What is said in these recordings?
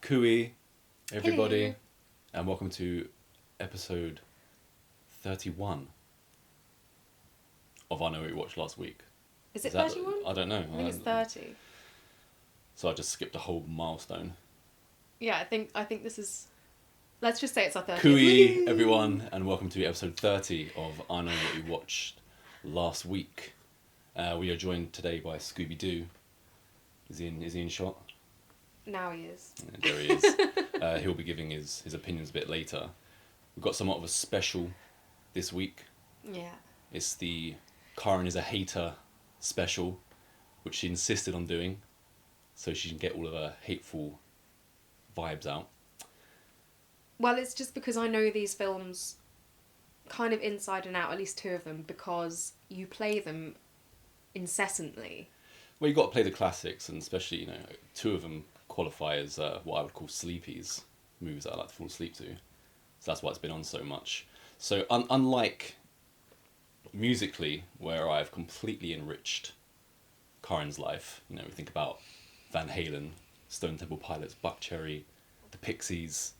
Cooey, everybody, Hello. and welcome to episode 31 of I Know What You Watched Last Week. Is it that- 31? I don't know. I think it's 30. So I just skipped a whole milestone. Yeah, I think this is... Let's just say it's our 30th. Cooey, everyone, and welcome to episode 30 of I Know What You Watched Last Week. We are joined today by Scooby-Doo. Is he in shot? Now he is. Yeah, there he is. He'll be giving his opinions a bit later. We've got somewhat of a special this week. Yeah. It's the Karin is a hater special, which she insisted on doing, so she can get all of her hateful vibes out. Well, it's just because I know these films kind of inside and out, at least two of them, because you play them incessantly. Well, you've got to play the classics, and especially, two of them qualify as what I would call sleepies, movies that I like to fall asleep to. So that's why it's been on so much. So unlike musically, where I've completely enriched Karin's life, we think about Van Halen, Stone Temple Pilots, Buckcherry, the Pixies,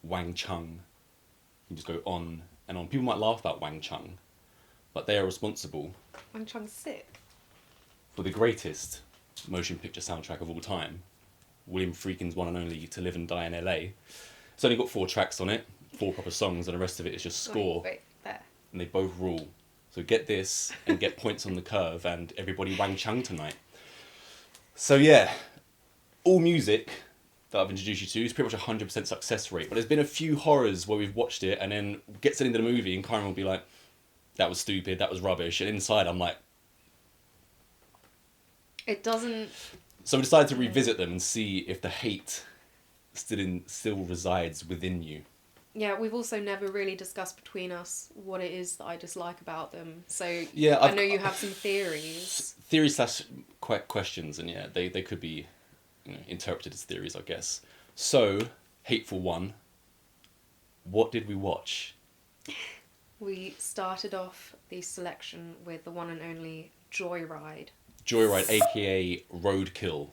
Wang Chung. You just go on and on. People might laugh about Wang Chung, but they are responsible Wang Chung's sick. for the greatest motion picture soundtrack of all time, William Friedkin's one and only To Live and Die in LA. It's only got 4 tracks on it, 4 proper songs, and the rest of it is just score. Wait, there. And they both rule. So get this and get points on the curve, and everybody Wang Chung tonight. So yeah, all music that I've introduced you to is pretty much 100% success rate. But there's been a few horrors where we've watched it and then gets it into the movie and Karin will be like, that was stupid, that was rubbish. And inside I'm like... It doesn't... So we decided to revisit them and see if the hate still resides within you. Yeah, we've also never really discussed between us what it is that I dislike about them. So Yeah, I know you have some theories. Theories / questions, and yeah, they could be interpreted as theories, I guess. So, Hateful One, what did we watch? We started off the selection with the one and only Joyride. Joyride, aka Roadkill.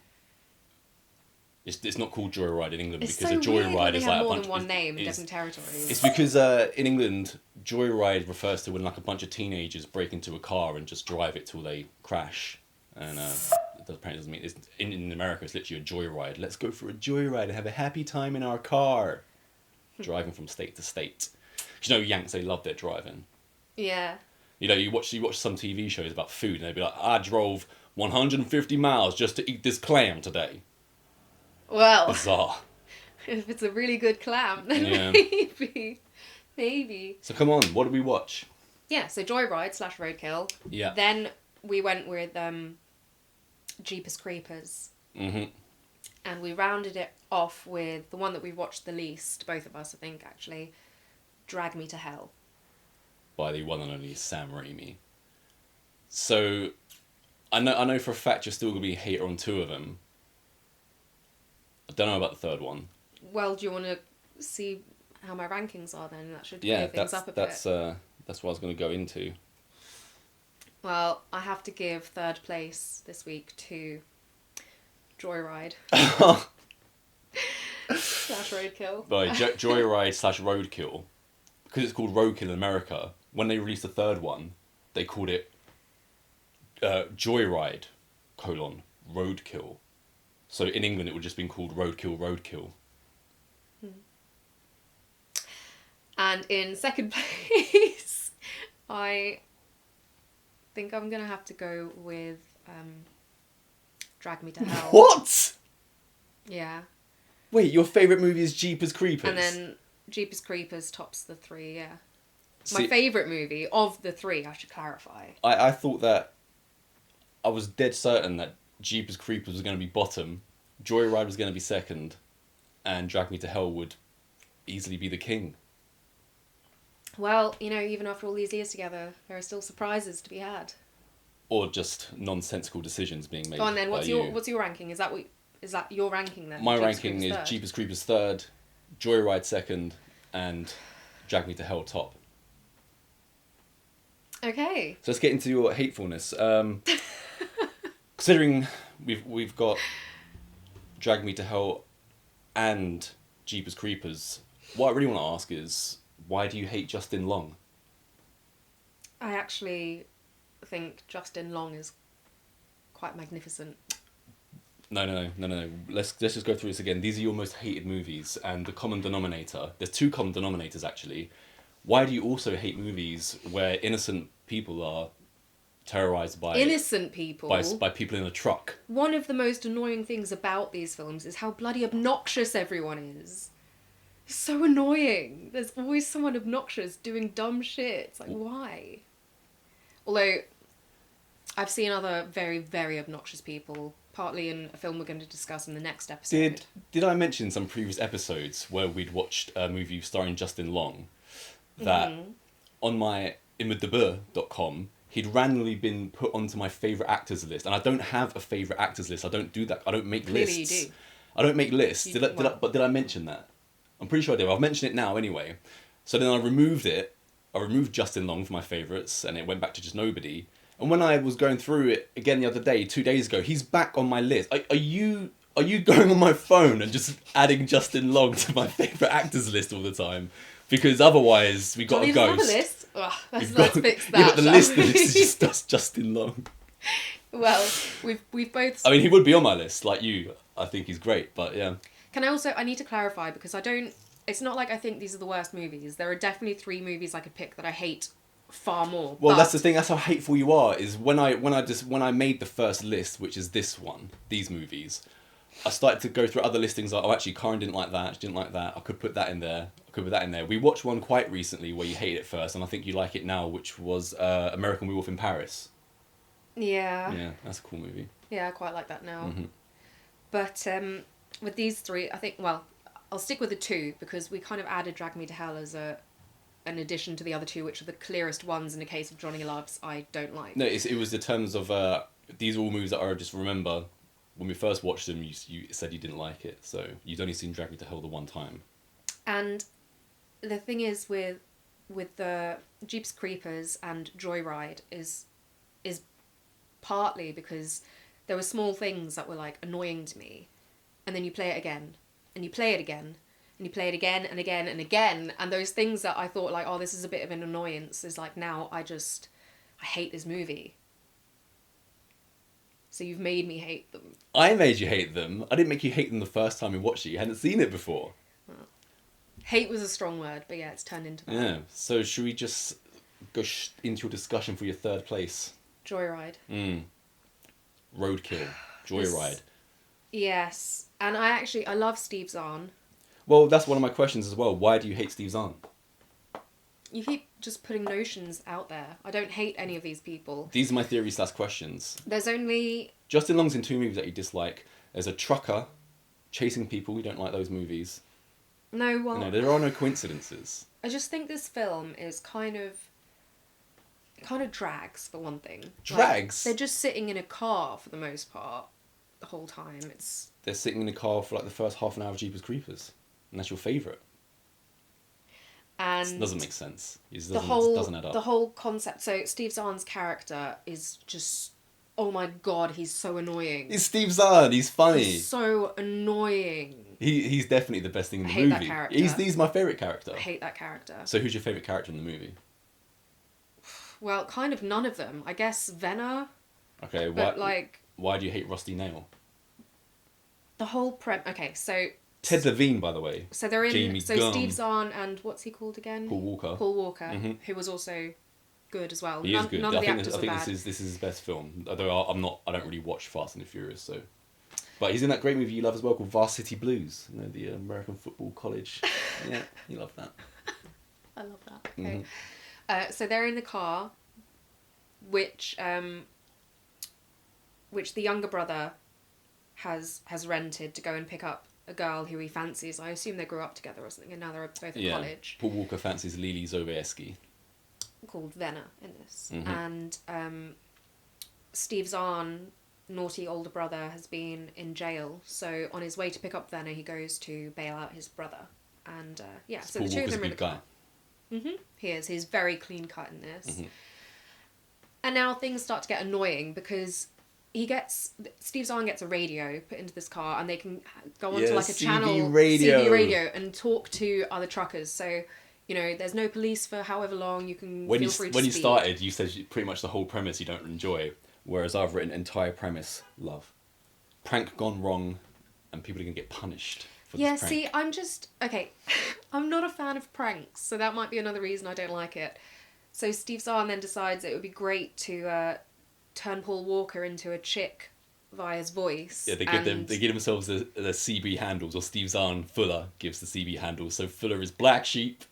It's not called Joyride in England It's because so a weird Joyride when they is have like a more bunch than one of... name in different territories. It's because in England, Joyride refers to when like a bunch of teenagers break into a car and just drive it till they crash. And it apparently doesn't mean... In America, it's literally a joyride. Let's go for a joyride and have a happy time in our car. Driving from state to state. Yanks, they love their driving. Yeah. You watch some TV shows about food and they'd be like, I drove 150 miles just to eat this clam today. Well, Bizarre. if it's a really good clam, then Yeah. maybe. So come on, what did we watch? Yeah, so Joyride / Roadkill. Yeah. Then we went with Jeepers Creepers. Mm-hmm. And we rounded it off with the one that we watched the least, both of us, I think, actually, Drag Me to Hell. By the one and only Sam Raimi. So, I know for a fact you're still going to be a hater on 2 of them. I don't know about the third one. Well, do you want to see how my rankings are then? That should Yeah, clear things up a that's bit. that's what I was going to go into. Well, I have to give third place this week to Joyride. / Roadkill. Right, Joyride / Roadkill. Because it's called Roadkill in America, when they released the third one, they called it Joyride, Roadkill. So in England it would just been called Roadkill. And in second place, I think I'm going to have to go with Drag Me to Hell. What? Yeah. Wait, your favourite movie is Jeepers Creepers? And then Jeepers Creepers tops the 3, yeah. See, My favourite movie of the 3, I should clarify. I thought that... I was dead certain that Jeepers Creepers was going to be bottom, Joyride was going to be second, and Drag Me to Hell would easily be the king. Well, even after all these years together, there are still surprises to be had. Or just nonsensical decisions being made. Go on then, what's by your you. ranking? Is that your ranking then? My Jeepers ranking Creepers is third? Jeepers Creepers third, Joyride second, and Drag Me to Hell top. Okay. So let's get into your hatefulness. Considering we've got Drag Me to Hell and Jeepers Creepers, what I really want to ask is, why do you hate Justin Long? I actually think Justin Long is quite magnificent. No. Let's just go through this again. These are your most hated movies, and the common denominator. There's two common denominators actually. Why do you also hate movies where innocent people are terrorized by innocent people by people in a truck? One of the most annoying things about these films is how bloody obnoxious everyone is. It's so annoying. There's always someone obnoxious doing dumb shit. It's like, why? Although, I've seen other very, very obnoxious people, partly in a film we're going to discuss in the next episode. Did I mention in some previous episodes where we'd watched a movie starring Justin Long that on my imdb.com he'd randomly been put onto my favourite actors list, and I don't have a favourite actors list. I don't do that. I don't make Clearly lists. You do. I don't make lists. Did I mention that? I'm pretty sure I did. I'll mention it now anyway. So then I removed it. I removed Justin Long from my favourites, and it went back to just nobody. And when I was going through it again the other day, 2 days ago, he's back on my list. Are you going on my phone and just adding Justin Long to my favourite actors list all the time? Because otherwise we got a ghost. Have a list. Ugh, let's fix that. Yeah, but the list we? is just Justin Long. Well, we've both. I mean, he would be on my list, like you. I think he's great, but yeah. I need to clarify, because it's not like I think these are the worst movies. There are definitely 3 movies I could pick that I hate far more. Well, that's the thing. That's how hateful you are. Is when I made the first list, which is this one, these movies, I started to go through other listings. Like, oh, actually, Karin didn't like that. She didn't like that. I could put that in there. We watched one quite recently where you hated it first, and I think you like it now, which was American Werewolf in Paris. Yeah. Yeah, that's a cool movie. Yeah, I quite like that now. Mm-hmm. But with these 3, I think, well, I'll stick with the 2, because we kind of added Drag Me to Hell as an addition to the other 2, which are the clearest ones in the case of Johnny Loves I don't like. No, it was the terms of these are all movies that I just remember when we first watched them. You said you didn't like it, so you'd only seen Drag Me to Hell the one time. And the thing is with the Jeepers Creepers and Joyride is partly because there were small things that were like annoying to me, and then you play it again, and you play it again, and you play it again and again and again, and those things that I thought like, oh, this is a bit of an annoyance, is like, now I hate this movie. So you've made me hate them. I made you hate them. I didn't make you hate them the first time you watched it. You hadn't seen it before. Well, hate was a strong word, but yeah, it's turned into that. Yeah. So should we just go into your discussion for your third place? Joyride. Roadkill. Joyride. Yes. And I love Steve Zahn. Well, that's one of my questions as well. Why do you hate Steve Zahn? You keep just putting notions out there. I don't hate any of these people. These are my theories / questions. There's only... Justin Long's in 2 movies that you dislike. There's a trucker chasing people. You don't like those movies. No, well... No, there are no coincidences. I just think this film is kind of drags, for one thing. Drags? Like, they're just sitting in a car for the most part the whole time. They're sitting in a car for like the first half an hour of Jeepers Creepers. And that's your favourite. And it doesn't make sense. It doesn't add up. The whole concept. So Steve Zahn's character is just, oh my god, he's so annoying. It's Steve Zahn. He's funny. He's so annoying. He's definitely the best thing in the movie. movie. That character. He's my favourite character. I hate that character. So who's your favourite character in the movie? Well, kind of none of them. I guess Venner. Okay, why do you hate Rusty Nail? The whole okay, so Ted Levine, by the way. So they're in. Jamie so Gunn. Steve Zahn and what's he called again? Paul Walker. Mm-hmm. Who was also good as well. He is good. None of the actors I think bad. this is his best film. Although I don't really watch Fast and the Furious, so. But he's in that great movie you love as well called Varsity Blues. You know, the American Football College. Yeah, you love that. I love that. Okay. Mm-hmm. So they're in the car, which the younger brother has rented to go and pick up a girl who he fancies. I assume they grew up together or something, and now they're both at college. Paul Walker fancies Lily Sobieski. Called Venner in this. Mm-hmm. And Steve Zahn, naughty older brother, has been in jail. So on his way to pick up Venner, he goes to bail out his brother. And so Paul the two Walker's of them are in a the good car. guy. He is. He's very clean cut in this. Mm-hmm. And now things start to get annoying because Steve Zahn gets a radio put into this car, and they can go onto Yeah, like a CB CB radio. radio, and talk to other truckers. So, there's no police for however long. You can feel free to When you speak. started, you said pretty much the whole premise you don't enjoy, whereas I've written entire premise love. Prank gone wrong, and people are gonna get punished for Yeah, this prank. see, I'm just okay. I'm not a fan of pranks, so that might be another reason I don't like it. So Steve Zahn then decides it would be great to turn Paul Walker into a chick via his voice. Yeah, they give themselves the CB handles, or Steve Zahn Fuller gives the CB handles. So Fuller is Black Sheep,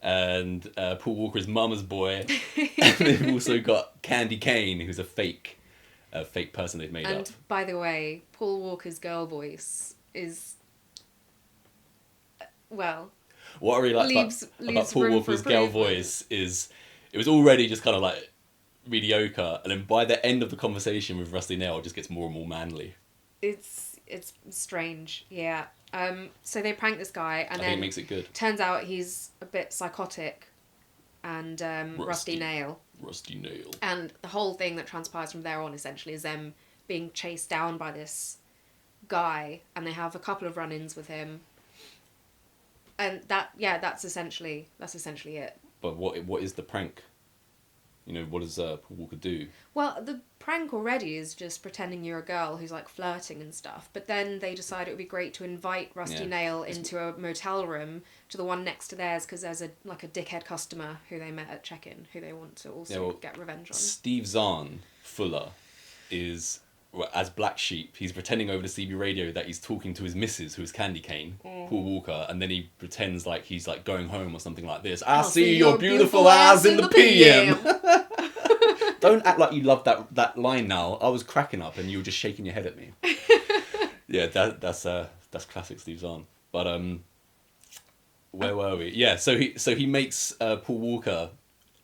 and Paul Walker is Mama's Boy, and they've also got Candy Cane, who's a fake person they've made up. And by the way, Paul Walker's girl voice is well. What I really like about Paul Walker's girl voice is it was already just kind of like mediocre, and then by the end of the conversation with Rusty Nail, it just gets more and more manly. It's strange, yeah. So they prank this guy, and I then think it makes it good. Turns out he's a bit psychotic, and Rusty Nail. Rusty Nail. And the whole thing that transpires from there on essentially is them being chased down by this guy, and they have a couple of run-ins with him. And that's essentially it. But what is the prank? What does Paul Walker do? Well, the prank already is just pretending you're a girl who's like flirting and stuff. But then they decide it would be great to invite Rusty Nail into a motel room, to the one next to theirs, because there's a dickhead customer who they met at check-in who they want to also get revenge on. Steve Zahn Fuller is, as Black Sheep, he's pretending over the CB radio that he's talking to his missus, who is Candy Cane, Paul Walker, and then he pretends like he's like going home or something like this. I'll see your beautiful eyes in the PM. Don't act like you love that line now. I was cracking up and you were just shaking your head at me. Yeah, that's classic Steve Zahn. But where were we? Yeah, so he makes Paul Walker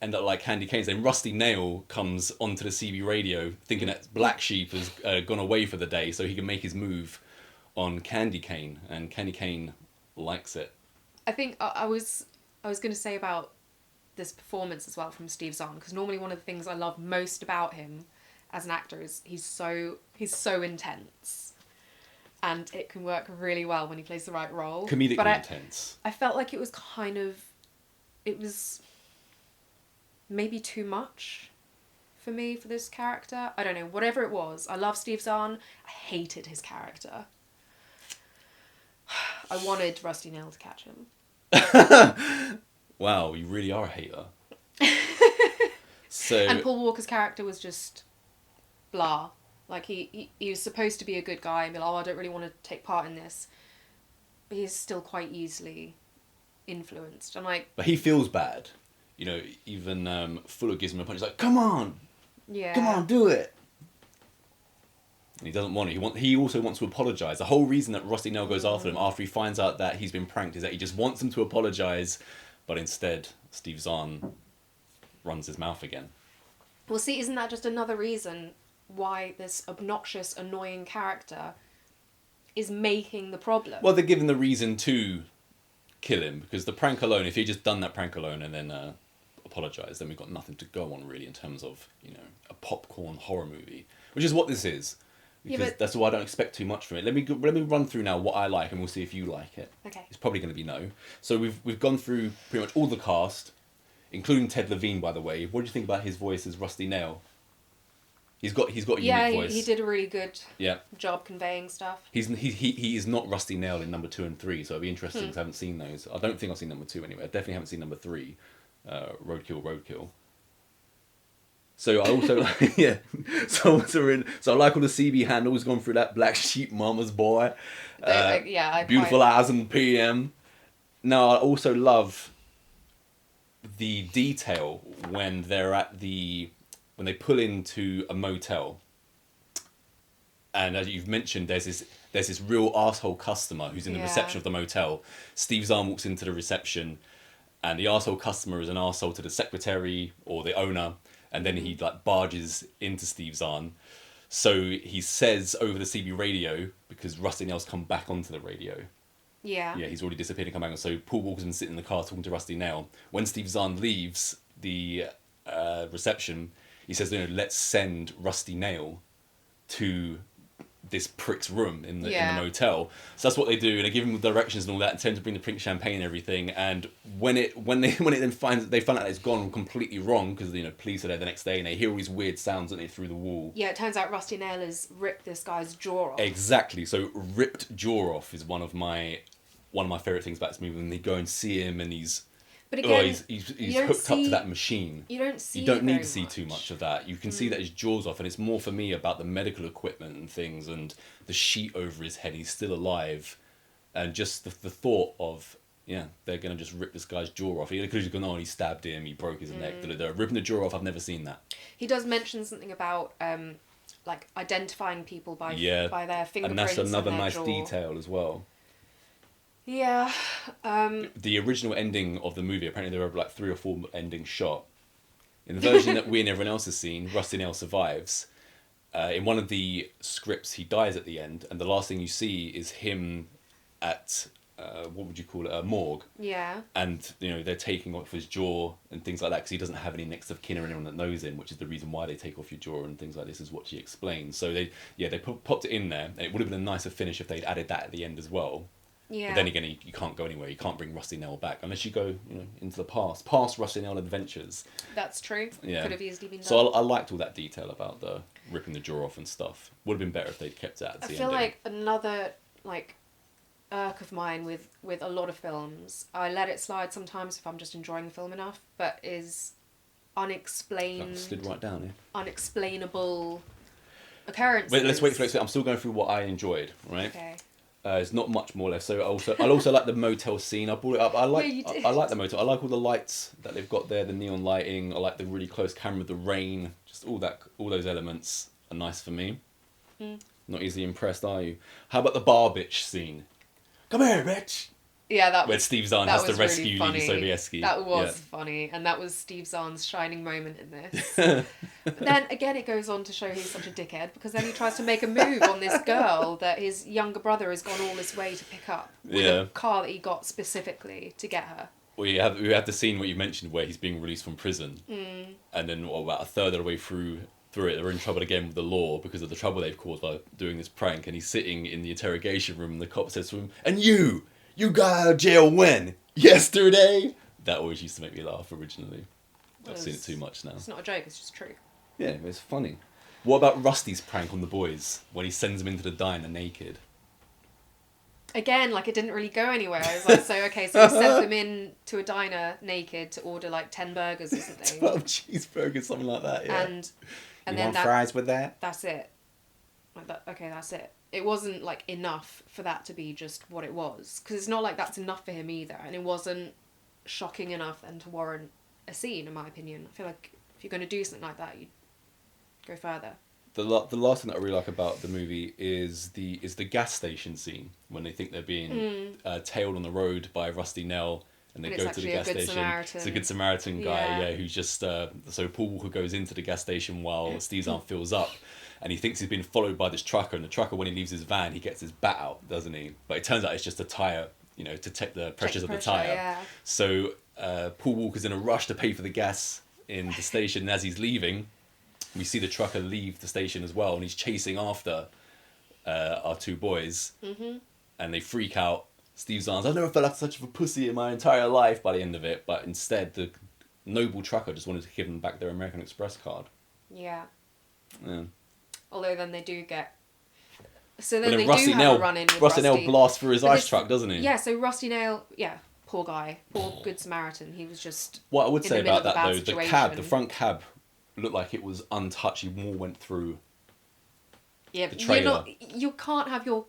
end up like Candy Cane. Then Rusty Nail comes onto the CB radio thinking that Black Sheep has gone away for the day, so he can make his move on Candy Cane, and Candy Cane likes it. I think I was going to say about this performance as well from Steve Zahn, because normally one of the things I love most about him as an actor is he's so intense, and it can work really well when he plays the right role. Comedically intense. I felt like it was maybe too much for me for this character. I don't know, whatever it was. I love Steve Zahn. I hated his character. I wanted Rusty Nail to catch him. Wow, you really are a hater. And Paul Walker's character was just blah. Like he was supposed to be a good guy and be like, I don't really want to take part in this. But he's still quite easily influenced. But he feels bad. Even Fuller gives him a punch. He's like, come on! Yeah. Come on, do it! And he doesn't want it. He also wants to apologise. The whole reason that Rusty Nail goes after him after he finds out that he's been pranked is that he just wants him to apologise, but instead Steve Zahn runs his mouth again. Well, see, isn't that just another reason why this obnoxious, annoying character is making the problem? Well, they're given the reason to kill him, because the prank alone, if he just done that prank alone and then apologised, then we've got nothing to go on really in terms of, a popcorn horror movie, which is what this is. Because that's why I don't expect too much from it. Let me run through now what I like, and we'll see if you like it. Okay. It's probably going to be no. So we've gone through pretty much all the cast, including Ted Levine, by the way. What do you think about his voice as Rusty Nail? He's got a unique voice. Yeah, he did a really good job conveying stuff. He is not Rusty Nail in number 2 and 3, so it'd be interesting because I haven't seen those. I don't think I've seen number 2 anyway. I definitely haven't seen number 3, Roadkill. So I also So I like all the CB handles, gone through that Black Sheep, Mama's Boy, Beautiful Eyes in the PM. Now I also love the detail when they pull into a motel, and as you've mentioned, there's this real arsehole customer who's in the reception of the motel. Steve Zahn walks into the reception, and the arsehole customer is an arsehole to the secretary or the owner. And then he barges into Steve Zahn. So he says over the CB radio, because Rusty Nail's come back onto the radio. Yeah. Yeah, he's already disappeared and come back on. So Paul Walker's been sitting in the car talking to Rusty Nail. When Steve Zahn leaves the reception, he says, let's send Rusty Nail to this prick's room in the Yeah. motel. So that's what they do, and they give him the directions and all that, and tell him to bring the pink champagne and everything. And when it then find out that it's gone completely wrong, because police are there the next day and they hear all these weird sounds, don't they, through the wall. Yeah, it turns out Rusty Nail has ripped this guy's jaw off. Exactly. So ripped jaw off is one of my favorite things about this movie. When they go and see him, and he's he's hooked up to that machine. You don't see. You don't need to see much. too much of that. You can see that his jaw's off, and it's more for me about the medical equipment and things, and the sheet over his head. He's still alive, and just the thought of they're gonna just rip this guy's jaw off. He could have just gone, he stabbed him, he broke his neck. Ripping the jaw off. I've never seen that. He does mention something about like identifying people by their fingerprints, and that's another and their nice jaw. detail as well. Yeah. The original ending of the movie, apparently there were like 3 or 4 endings shot. In the version that we and everyone else has seen, Rusty Nail survives. In one of the scripts, he dies at the end, and the last thing you see is him at, what would you call it, a morgue. Yeah. And, they're taking off his jaw and things like that, because he doesn't have any next of kin or anyone that knows him, which is the reason why they take off your jaw and things like this, is what she explains. So they popped it in there, and it would have been a nicer finish if they'd added that at the end as well. Yeah. But then again, you can't go anywhere. You can't bring Rusty Nail back unless you go, into the past Rusty Nail adventures. That's true. Yeah. Could have easily been done. So I liked all that detail about the ripping the jaw off and stuff. Would have been better if they'd kept it at the I ending. feel like another irk of mine with a lot of films, I let it slide sometimes if I'm just enjoying the film enough, but is unexplained. Slid right down here. Unexplainable occurrences. Wait, let's wait for it. I'm still going through what I enjoyed, right? Okay. There's not much more left. So I also like the motel scene. I brought it up. I like the motel. I like all the lights that they've got there, the neon lighting. I like the really close camera, the rain. Just all those elements are nice for me. Not easily impressed, are you? How about the bar bitch scene? Come here, bitch. Yeah, that where Steve Zahn has to rescue really Lily Sobieski. That was funny, and that was Steve Zahn's shining moment in this. But then again, it goes on to show he's such a dickhead, because then he tries to make a move on this girl that his younger brother has gone all this way to pick up with a car that he got specifically to get her. We have the scene what you mentioned where he's being released from prison, and then about a third of the way through it, they're in trouble again with the law because of the trouble they've caused by doing this prank, and he's sitting in the interrogation room, and the cop says to him, "And you got out of jail when? Yesterday?" That always used to make me laugh originally. I've seen it too much now. It's not a joke, it's just true. Yeah, it's funny. What about Rusty's prank on the boys when he sends them into the diner naked? Again, it didn't really go anywhere. I was like, so he sent them in to a diner naked to order 10 burgers or something. 12 cheeseburgers, something like that, yeah. And you then want fries with that? That's it. That's it. It wasn't enough for that to be just what it was, because it's not that's enough for him either, and it wasn't shocking enough then to warrant a scene, in my opinion. I feel like if you're going to do something like that, you'd go further. The last thing that I really like about the movie is the gas station scene when they think they're being tailed on the road by Rusty Nail, and they go to the gas station. Samaritan. It's a good Samaritan guy, who's just so Paul Walker goes into the gas station while Steve Zahn fills up, and he thinks he's been followed by this trucker, and the trucker, when he leaves his van, he gets his bat out, doesn't he? But it turns out it's just a tire, to check the pressures of the tire. Yeah. So Paul Walker's in a rush to pay for the gas in the station, and as he's leaving, we see the trucker leave the station as well, and he's chasing after our 2 boys, and they freak out. Steve Zahn's, "I've never felt like such a pussy in my entire life," by the end of it, but instead the noble trucker just wanted to give them back their American Express card. Yeah. Yeah. Although then they do get... So then they do have a run-in with Rusty Nail blasts through his ice truck, doesn't he? Yeah, so Rusty Nail... Yeah, poor guy. Poor good Samaritan. He was just... What I would say about that, though, situation. the front cab looked like it was untouched. He more went through the trailer. You can't have your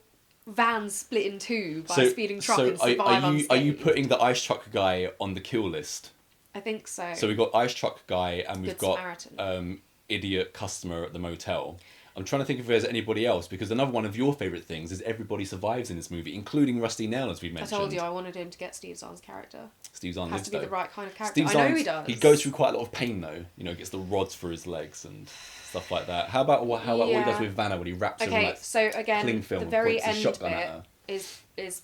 van split in two by a speeding truck and survive unscathed. Are you putting the ice truck guy on the kill list? I think so. So we've got ice truck guy and we've got Samaritan. Idiot customer at the motel. I'm trying to think if there's anybody else, because another one of your favourite things is everybody survives in this movie, including Rusty Nail, as we mentioned. I told you I wanted him to get Steve Zahn's character. Steve Zahn has lives, to be though. the right kind of character. Steve I know he does. He goes through quite a lot of pain, though. Gets the rods for his legs and stuff like that. How about what he does with Vanna when he wraps her in so again, cling film the and very points his end shotgun bit at her? is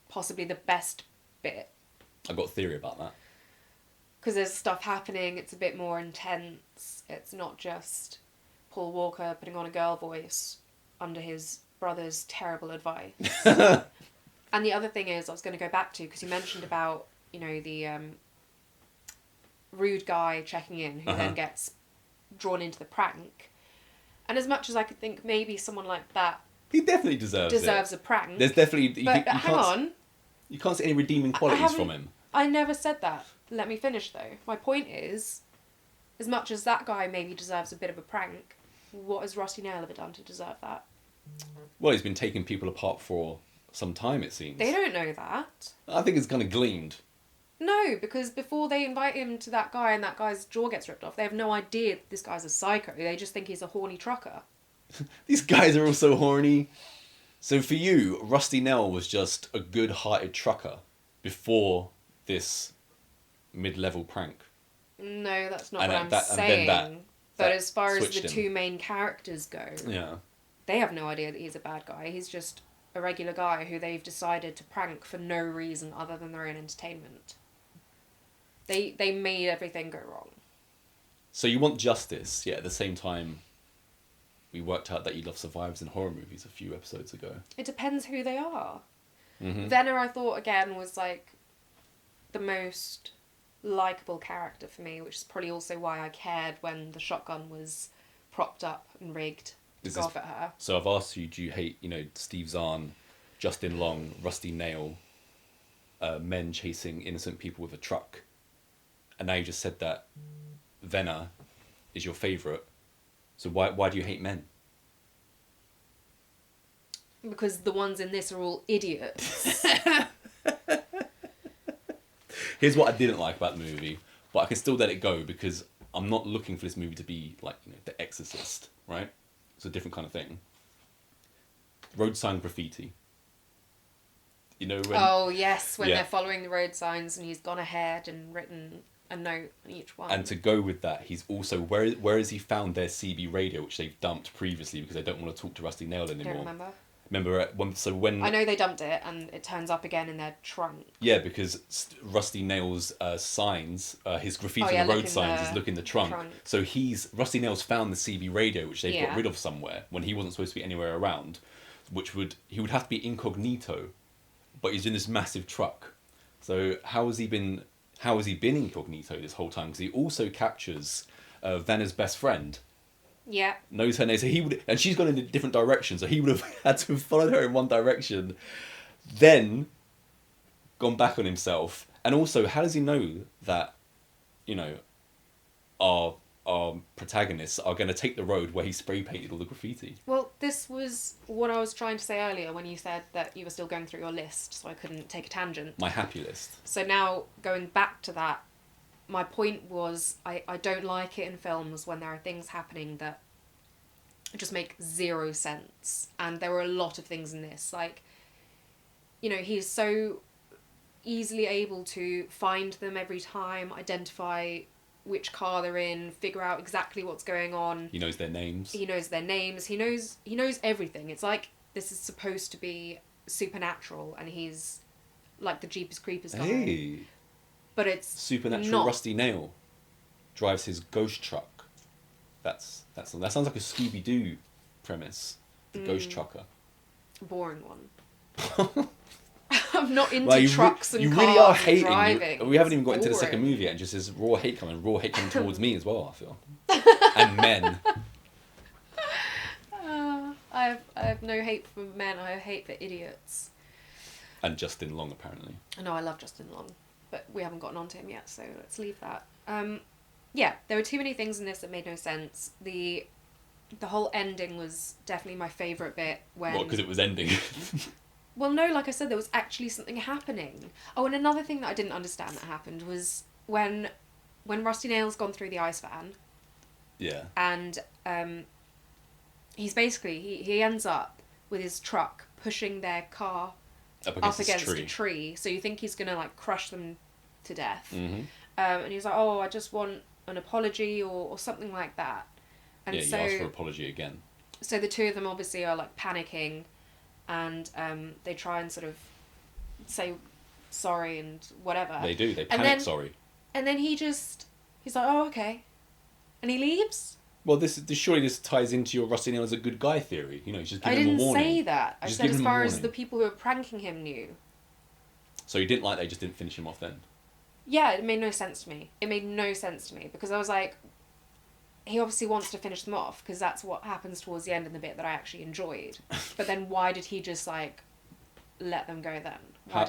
possibly the best bit. I've got a theory about that. Because there's stuff happening, it's a bit more intense. It's not just Paul Walker putting on a girl voice under his brother's terrible advice. And the other thing is, I was going to go back to, because you mentioned about, you know, the rude guy checking in who then gets drawn into the prank. And as much as I could think maybe someone like that... He definitely deserves a prank. There's definitely... But hang on. You can't see any redeeming qualities from him. I never said that. Let me finish, though. My point is, as much as that guy maybe deserves a bit of a prank, what has Rusty Nail ever done to deserve that? Well, he's been taking people apart for some time, it seems. They don't know that. I think it's kind of gleaned. No, because before they invite him to that guy and that guy's jaw gets ripped off, they have no idea this guy's a psycho. They just think he's a horny trucker. These guys are all so horny. So for you, Rusty Nail was just a good-hearted trucker before this mid-level prank. No, that's not And what I'm that- and then saying. But as far as switched the him. two main characters go, Yeah. they have no idea that he's a bad guy. He's just a regular guy who they've decided to prank for no reason other than their own entertainment. They made everything go wrong. So you want justice, yet at the same time, we worked out that you love survivors in horror movies a few episodes ago. It depends who they are. Mm-hmm. Venner, I thought, again, was like the most likeable character for me, which is probably also why I cared when the shotgun was propped up and rigged to go off at her. So I've asked you, do you hate, Steve Zahn, Justin Long, Rusty Nail, men chasing innocent people with a truck? And now you just said that Venner is your favourite. So why do you hate men? Because the ones in this are all idiots. Here's what I didn't like about the movie, but I can still let it go because I'm not looking for this movie to be like, The Exorcist, right? It's a different kind of thing. Road sign graffiti. When... Oh, yes, when Yeah. they're following the road signs and he's gone ahead and written a note on each one. And to go with that, he's also... Where has he found their CB radio, which they've dumped previously because they don't want to talk to Rusty Nail anymore? I don't remember. Remember, when... I know they dumped it and it turns up again in their trunk. Yeah, because Rusty Nail's signs, his graffiti Oh, yeah, on the road look in signs the is look in the trunk. So Rusty Nail's found the CB radio, which they've got rid of somewhere, when he wasn't supposed to be anywhere around, he would have to be incognito, but he's in this massive truck. So how has he been incognito this whole time? Because he also captures Vanna's best friend. Yeah. Knows her name, so and she's gone in a different direction, so he would have had to have followed her in one direction, then gone back on himself. And also, how does he know that, our protagonists are going to take the road where he spray painted all the graffiti? Well, this was what I was trying to say earlier when you said that you were still going through your list, so I couldn't take a tangent. My happy list. So now, going back to that, my point was I don't like it in films when there are things happening that just make zero sense. And there were a lot of things in this. Like, he's so easily able to find them every time, identify which car they're in, figure out exactly what's going on. He knows their names. He knows everything. It's like this is supposed to be supernatural and he's like the Jeepers Creepers guy. Hey. But it's Supernatural not. Rusty Nail drives his ghost truck. That sounds like a Scooby-Doo premise. The ghost trucker. Boring one. I'm not into trucks and cars really are and hating. driving. We haven't even got into the Boring. second movie yet, and just there's raw hate coming towards me as well, I feel. And men. I have no hate for men, I have hate for idiots. And Justin Long, apparently. I know I love Justin Long, but we haven't gotten onto him yet, so let's leave that. Yeah, there were too many things in this that made no sense. The whole ending was definitely my favourite bit when... Well, because it was ending. Well, no, like I said, there was actually something happening. Oh, and another thing that I didn't understand that happened was when Rusty Nail's gone through the ice van. Yeah. And he's basically, he ends up with his truck pushing their car up against a tree. So you think he's going to, like, crush them to death. Mm-hmm. And he's like, oh, I just want an apology or something like that. And yeah, so, you asked for apology again. So the two of them obviously are, like, panicking. And they try and sort of say sorry and whatever. They do. They panic sorry. And then he's like, oh, okay. And he leaves. Well, surely this ties into your Rusty Nail as a good guy theory. You know, he's just I giving him a didn't warning. say that. I Just said giving as him a far as warning. the people who were pranking him knew. So you didn't like they just didn't finish him off then? Yeah, it made no sense to me. It made no sense to me because I was like, he obviously wants to finish them off because that's what happens towards the end in the bit that I actually enjoyed. But then why did he just like let them go then? How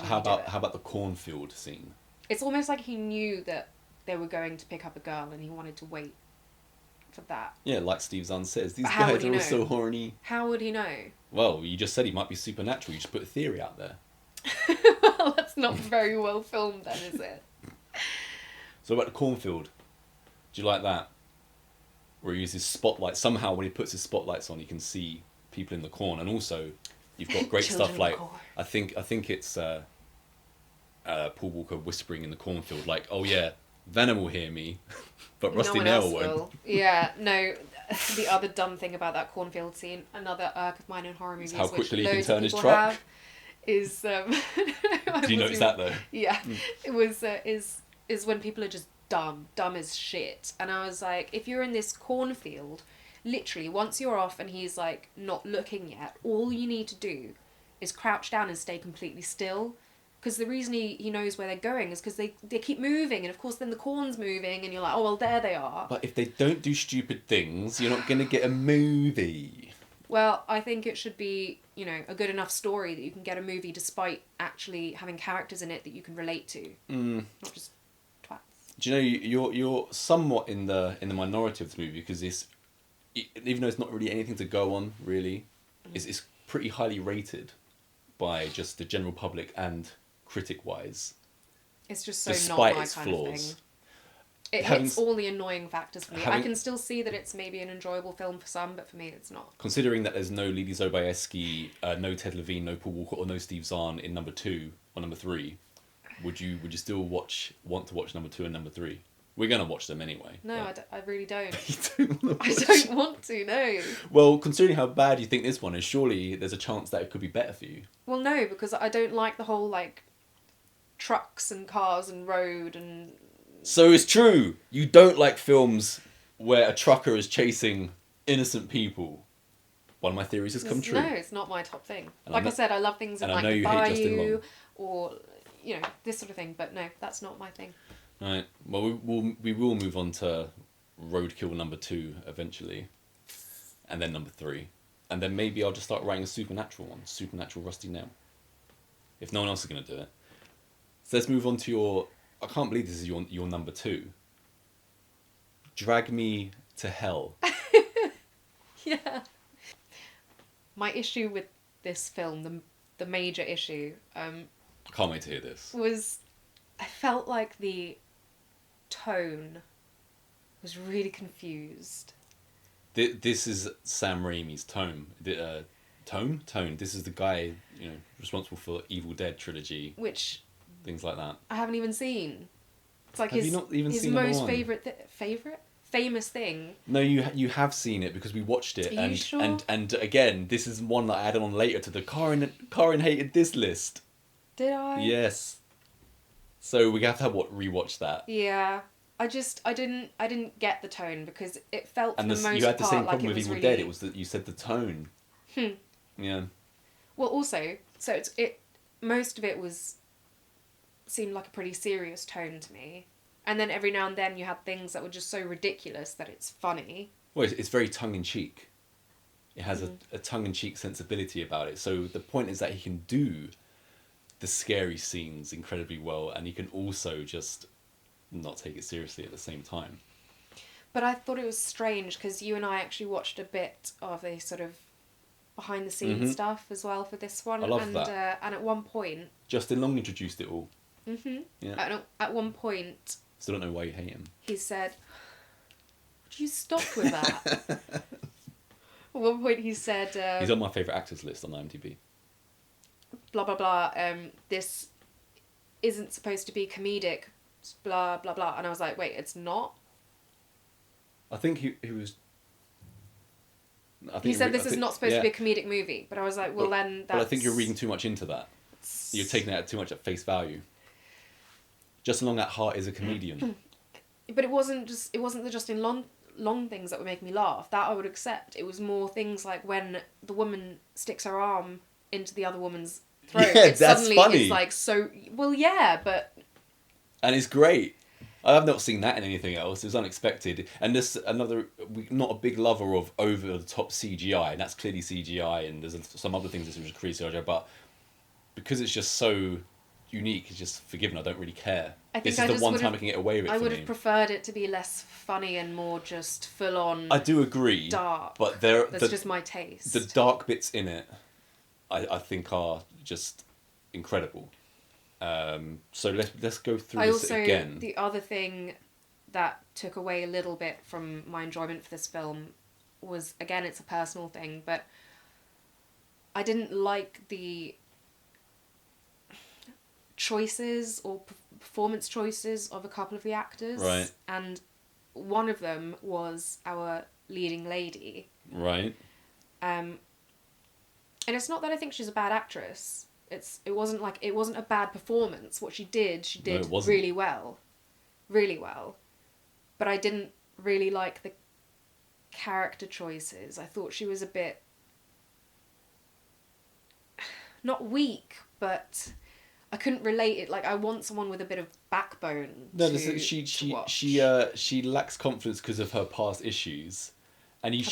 about the cornfield scene? It's almost like he knew that they were going to pick up a girl and he wanted to wait for that. Yeah, like Steve Zahn says, these But how would guys he are all know? so horny. How would he know? Well, you just said he might be supernatural. You just put a theory out there. Well, that's not very well filmed then, is it? So about the cornfield, do you like that? Where he uses spotlight. Somehow when he puts his spotlights on, you can see people in the corn. And also, you've got great Children stuff of like, corn. I think it's Paul Walker whispering in the cornfield, like, oh yeah, Venom will hear me, but Rusty No one Nail else won't. will. Yeah, no. The other dumb thing about that cornfield scene, another irk of mine in horror movies, how which quickly he can loads turn of his people truck. have, is Do you notice that though? Yeah, it was is when people are just dumb as shit, and I was like, if you're in this cornfield, literally once you're off and he's like not looking yet, all you need to do is crouch down and stay completely still. Because the reason he knows where they're going is because they keep moving, and of course then the corn's moving, and you're like, oh well, there they are. But if they don't do stupid things, you're not going to get a movie. Well, I think it should be, you know, a good enough story that you can get a movie despite actually having characters in it that you can relate to, not just twats. Do you know you're somewhat in the minority of the movie because even though it's not really anything to go on really, it's pretty highly rated by just the general public and critic-wise. It's just so Despite not my its kind flaws. of thing. It Having hits all the annoying factors for me. I having- can still see that it's maybe an enjoyable film for some, but for me it's not. Considering that there's no Lily Sobieski, no Ted Levine, no Paul Walker, or no Steve Zahn in number 2 or number 3, would you still want to watch number 2 and number 3? We're gonna watch them anyway. No, but- I really don't. You don't wanna I watch don't want to, no. Well, considering how bad you think this one is, surely there's a chance that it could be better for you. Well, no, because I don't like the whole, like, trucks and cars and road and... So it's true. You don't like films where a trucker is chasing innocent people. One of my theories has come true. No, it's not my top thing. And Like I said, I love things in, and I like, know the you hate Justin Bayou Long. or, you know, this sort of thing. But no, that's not my thing. Right. Well, we will move on to Roadkill number 2 eventually, and then number 3, and then maybe I'll just start writing a supernatural one, Supernatural Rusty Nail. If no one else is gonna do it, so let's move on to your. I can't believe this is your number 2. Drag Me to Hell. Yeah. My issue with this film, the major issue, I can't wait to hear this. was I felt like the tone was really confused. This is Sam Raimi's Tone. Tone. This is the guy responsible for Evil Dead trilogy, Which things like that. I haven't even seen. It's like Have you not even his seen number most 1? famous thing. No, you have seen it because we watched it, Are you and sure? and again, this is one that I added on later to the Karin hated this list. Did I? Yes. So we have to rewatch that. Yeah. I didn't get the tone because it felt And for the most you had the part same like problem it with was Evil really... Dead. It was that you said the tone. Yeah. Well, also, so it most of it seemed like a pretty serious tone to me, and then every now and then you had things that were just so ridiculous that it's funny. Well, it's very tongue in cheek. It has a tongue in cheek sensibility about it. So the point is that he can do the scary scenes incredibly well, and he can also just not take it seriously at the same time. But I thought it was strange because you and I actually watched a bit of the sort of behind the scenes stuff as well for this one. I love that. And at one point, Justin Long introduced it all. yeah. At one point, Still don't know why you hate him. he said, "Would you stop with that?" At one point, he said, He's on my favourite actors list on IMDb. "Blah blah blah. This isn't supposed to be comedic." Blah blah blah. And I was like, "Wait, it's not." I think he was. He said this is not supposed to be a comedic movie, but I was like, well, then that's... But I think you're reading too much into that. You're taking it too much at face value. Justin Long at heart is a comedian. But it wasn't the Justin long things that would make me laugh. That I would accept. It was more things like when the woman sticks her arm into the other woman's throat. Yeah, that's funny. It's like so. Well, yeah, but. And it's great. I have not seen that in anything else. It was unexpected. And this not a big lover of over the top CGI, and that's clearly CGI. And there's some other things that was crazy CGI, but because it's just so unique, it's just forgiven. I don't really care. This is the one time I can get away with it. I would have preferred it to be less funny and more just full on. I do agree. Dark. But that's just my taste. The dark bits in it, I think, are just incredible. So let's go through this again. The other thing that took away a little bit from my enjoyment for this film was, again, it's a personal thing, but I didn't like the choices or performance choices of a couple of the actors. Right. And one of them was our leading lady. Right. And it's not that I think she's a bad actress. It wasn't a bad performance. What she did really well. Really well. But I didn't really like the character choices. I thought she was a bit not weak, but I couldn't relate it. Like, I want someone with a bit of backbone. She lacks confidence because of her past issues.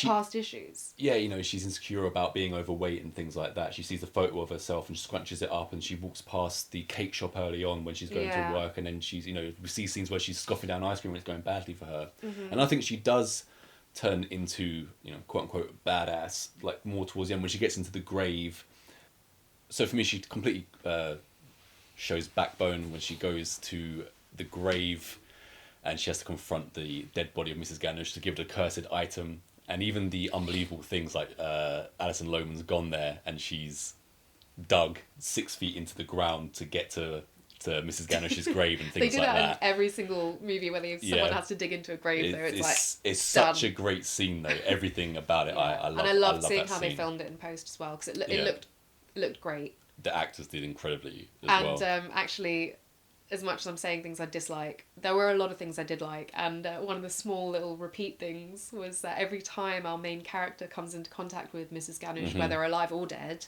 Past issues. Yeah, she's insecure about being overweight and things like that. She sees a photo of herself and she scrunches it up, and she walks past the cake shop early on when she's going to work, and then she's, we see scenes where she's scoffing down ice cream when it's going badly for her. Mm-hmm. And I think she does turn into, quote unquote badass, like more towards the end when she gets into the grave. So for me, she completely shows backbone when she goes to the grave and she has to confront the dead body of Mrs. Ganush to give it a cursed item. And even the unbelievable things like Alison Lohman's gone there and she's dug 6 feet into the ground to get to Mrs. Ganush's grave and things like that. They do that in every single movie where someone has to dig into a grave. It's such a great scene though. Everything about it, I love. And I loved seeing how they filmed it in post as well, because it looked great. The actors did incredibly as well. And actually, as much as I'm saying things I dislike, there were a lot of things I did like, and one of the small little repeat things was that every time our main character comes into contact with Mrs. Ganush, Mm-hmm. whether alive or dead,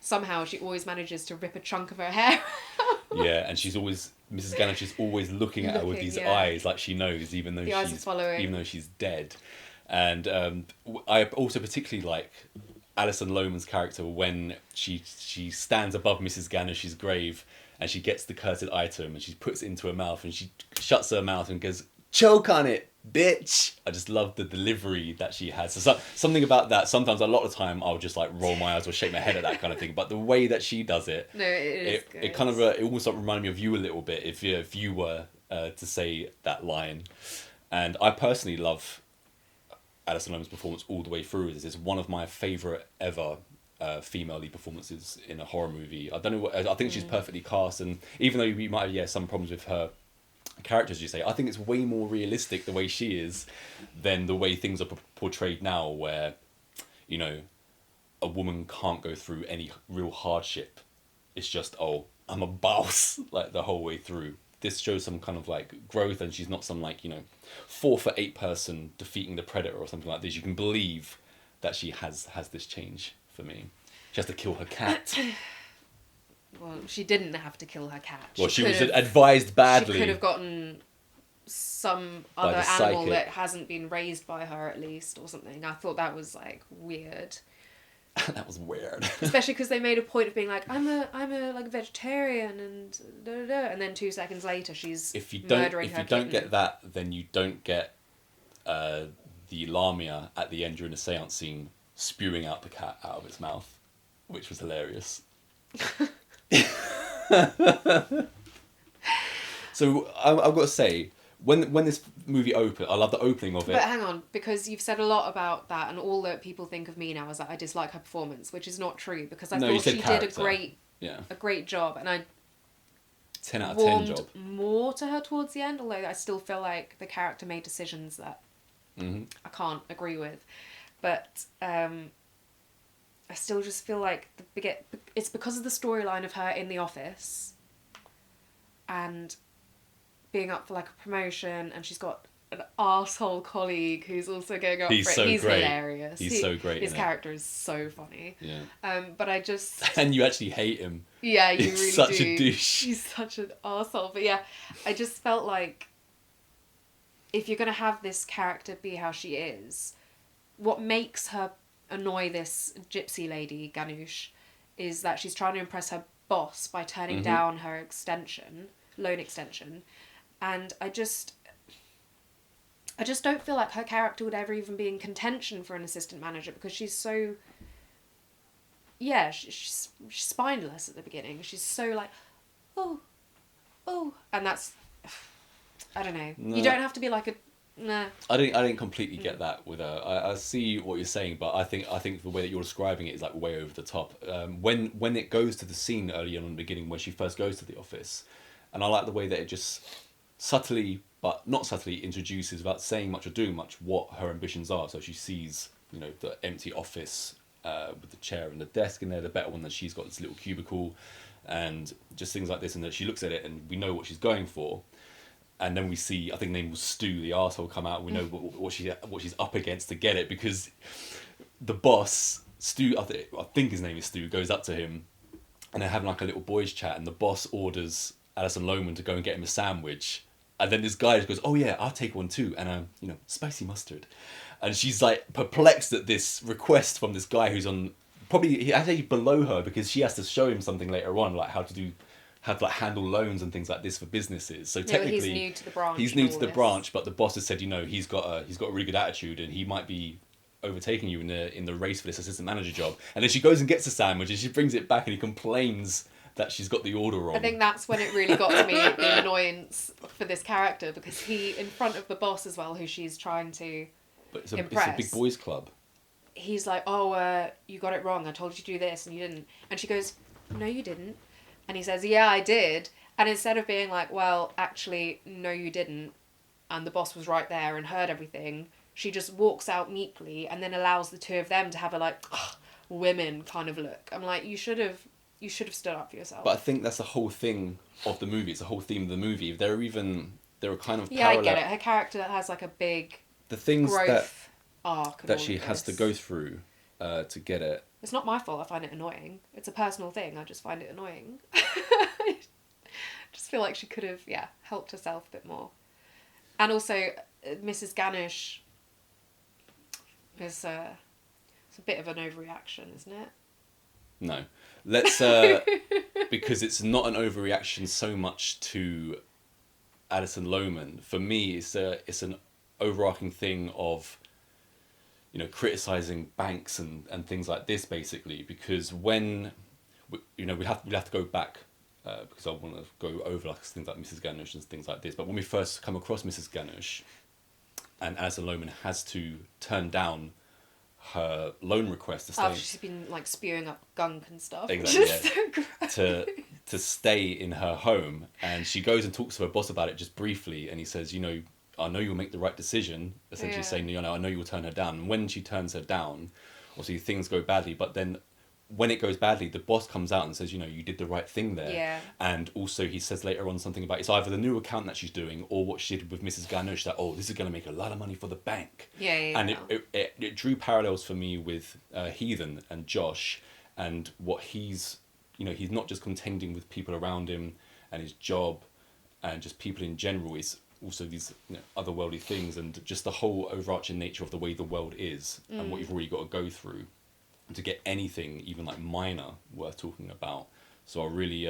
somehow she always manages to rip a chunk of her hair out. Yeah, and Mrs. Ganush is always looking at her with these eyes, like she knows, even though she's dead. And I also particularly like Alison Lohman's character when she stands above Mrs. Ganush's grave and she gets the cursed item and she puts it into her mouth and she shuts her mouth and goes, "Choke on it, bitch." I just love the delivery that she has. So something about that, sometimes a lot of the time I'll just like roll my eyes or shake my head at that kind of thing. But the way that she does it, it kind of it almost reminded me of you a little bit if you were to say that line. And I personally love Alison Lohman's performance all the way through. This is one of my favourite ever female lead performances in a horror movie. I don't know. I think she's perfectly cast, and even though we might have some problems with her character, as you say, I think it's way more realistic the way she is than the way things are portrayed now, where a woman can't go through any real hardship. It's just, oh, I'm a boss, like the whole way through. This shows some kind of like growth, and she's not some 4 for 8 person defeating the Predator or something like this. You can believe that she has this change. For me, she has to kill her cat. Well, she didn't have to kill her cat. She was advised badly. She could have gotten some other animal that hasn't been raised by her, at least, or something. I thought that was weird. That was weird. Especially because they made a point of being like, I'm a vegetarian and da da da, and then 2 seconds later she's murdering her kitten. If you don't get that, then you don't get the Lamia at the end during the seance scene spewing out the cat out of its mouth, which was hilarious. So I've got to say, when this movie opened, I love the opening of it. But hang on, because you've said a lot about that, and all that people think of me now is that I dislike her performance, which is not true, because I thought she did a great job, and I 10 out of 10 job. More to her towards the end, although I still feel like the character made decisions that I can't agree with. But I still just feel like it's because of the storyline of her in the office and being up for a promotion, and she's got an arsehole colleague who's also going up He's for it. so He's great. hilarious. He's so great His in it. character is so funny. Yeah. But I just... And you actually hate him. Yeah, you He's really such do. a douche. He's such an arsehole. But yeah, I just felt like if you're going to have this character be how she is, what makes her annoy this gypsy lady, Ganush, is that she's trying to impress her boss by turning down her loan extension. And I just don't feel like her character would ever even be in contention for an assistant manager because she's so... Yeah, she's spineless at the beginning. She's so like, oh, and that's... I don't know. No. You don't have to be like a... Nah. I didn't completely get that with her. I see what you're saying, but I think the way that you're describing it is like way over the top. When it goes to the scene early on in the beginning when she first goes to the office, and I like the way that it just subtly but not subtly introduces without saying much or doing much what her ambitions are. So she sees the empty office with the chair and the desk in there, the better one that she's got this little cubicle, and just things like this, and that she looks at it and we know what she's going for. And then we see, I think the name was Stu, the arsehole, come out. We know what she's up against to get it, because the boss, Stu, I think his name is Stu, goes up to him and they're having like a little boys chat, and the boss orders Alison Lohman to go and get him a sandwich. And then this guy just goes, oh yeah, I'll take one too. And, spicy mustard. And she's like perplexed at this request from this guy who's on, probably actually below her, because she has to show him something later on, like how to handle loans and things like this for businesses. So technically, he's new to the branch. He's new to the branch, but the boss has said, he's got a really good attitude, and he might be overtaking you in the race for this assistant manager job. And then she goes and gets a sandwich, and she brings it back, and he complains that she's got the order wrong. I think that's when it really got to me, the annoyance for this character, because he, in front of the boss as well, who she's trying to impress. It's a big boys club. He's like, you got it wrong. I told you to do this, and you didn't. And she goes, no, you didn't. And he says, yeah, I did. And instead of being like, well, actually, no, you didn't, and the boss was right there and heard everything, she just walks out meekly and then allows the two of them to have a like, women kind of look. I'm like, you should have stood up for yourself. But I think that's the whole thing of the movie. It's the whole theme of the movie. There are kind of yeah, parallel... I get it. Her character has like a big growth arc that she has to go through to get it. It's not my fault I find it annoying. It's a personal thing. I just find it annoying. Just feel like she could have, helped herself a bit more. And also, Mrs. Ganush is it's a bit of an overreaction, isn't it? No. Let's, because it's not an overreaction so much to Alison Lohman. For me, it's an overarching thing of criticising banks and things like this, basically, because when we have to go back because I want to go over like things like Mrs. Ganush and things like this. But when we first come across Mrs. Ganush, and Alison Lohman has to turn down her loan request to stay. After she's been like spewing up gunk and stuff. Exactly. Yeah. To stay in her home, and she goes and talks to her boss about it just briefly, and he says, I know you'll make the right decision, essentially saying, I know you'll turn her down. And when she turns her down, obviously things go badly, but then when it goes badly, the boss comes out and says, you did the right thing there. Yeah. And also he says later on something about, it's either the new account that she's doing or what she did with Mrs. Ganush, that, this is going to make a lot of money for the bank. Yeah. And it drew parallels for me with Heathen and Josh, and what he's not just contending with people around him and his job and just people in general, it's also these otherworldly things, and just the whole overarching nature of the way the world is and what you've already got to go through to get anything even like minor worth talking about. So I really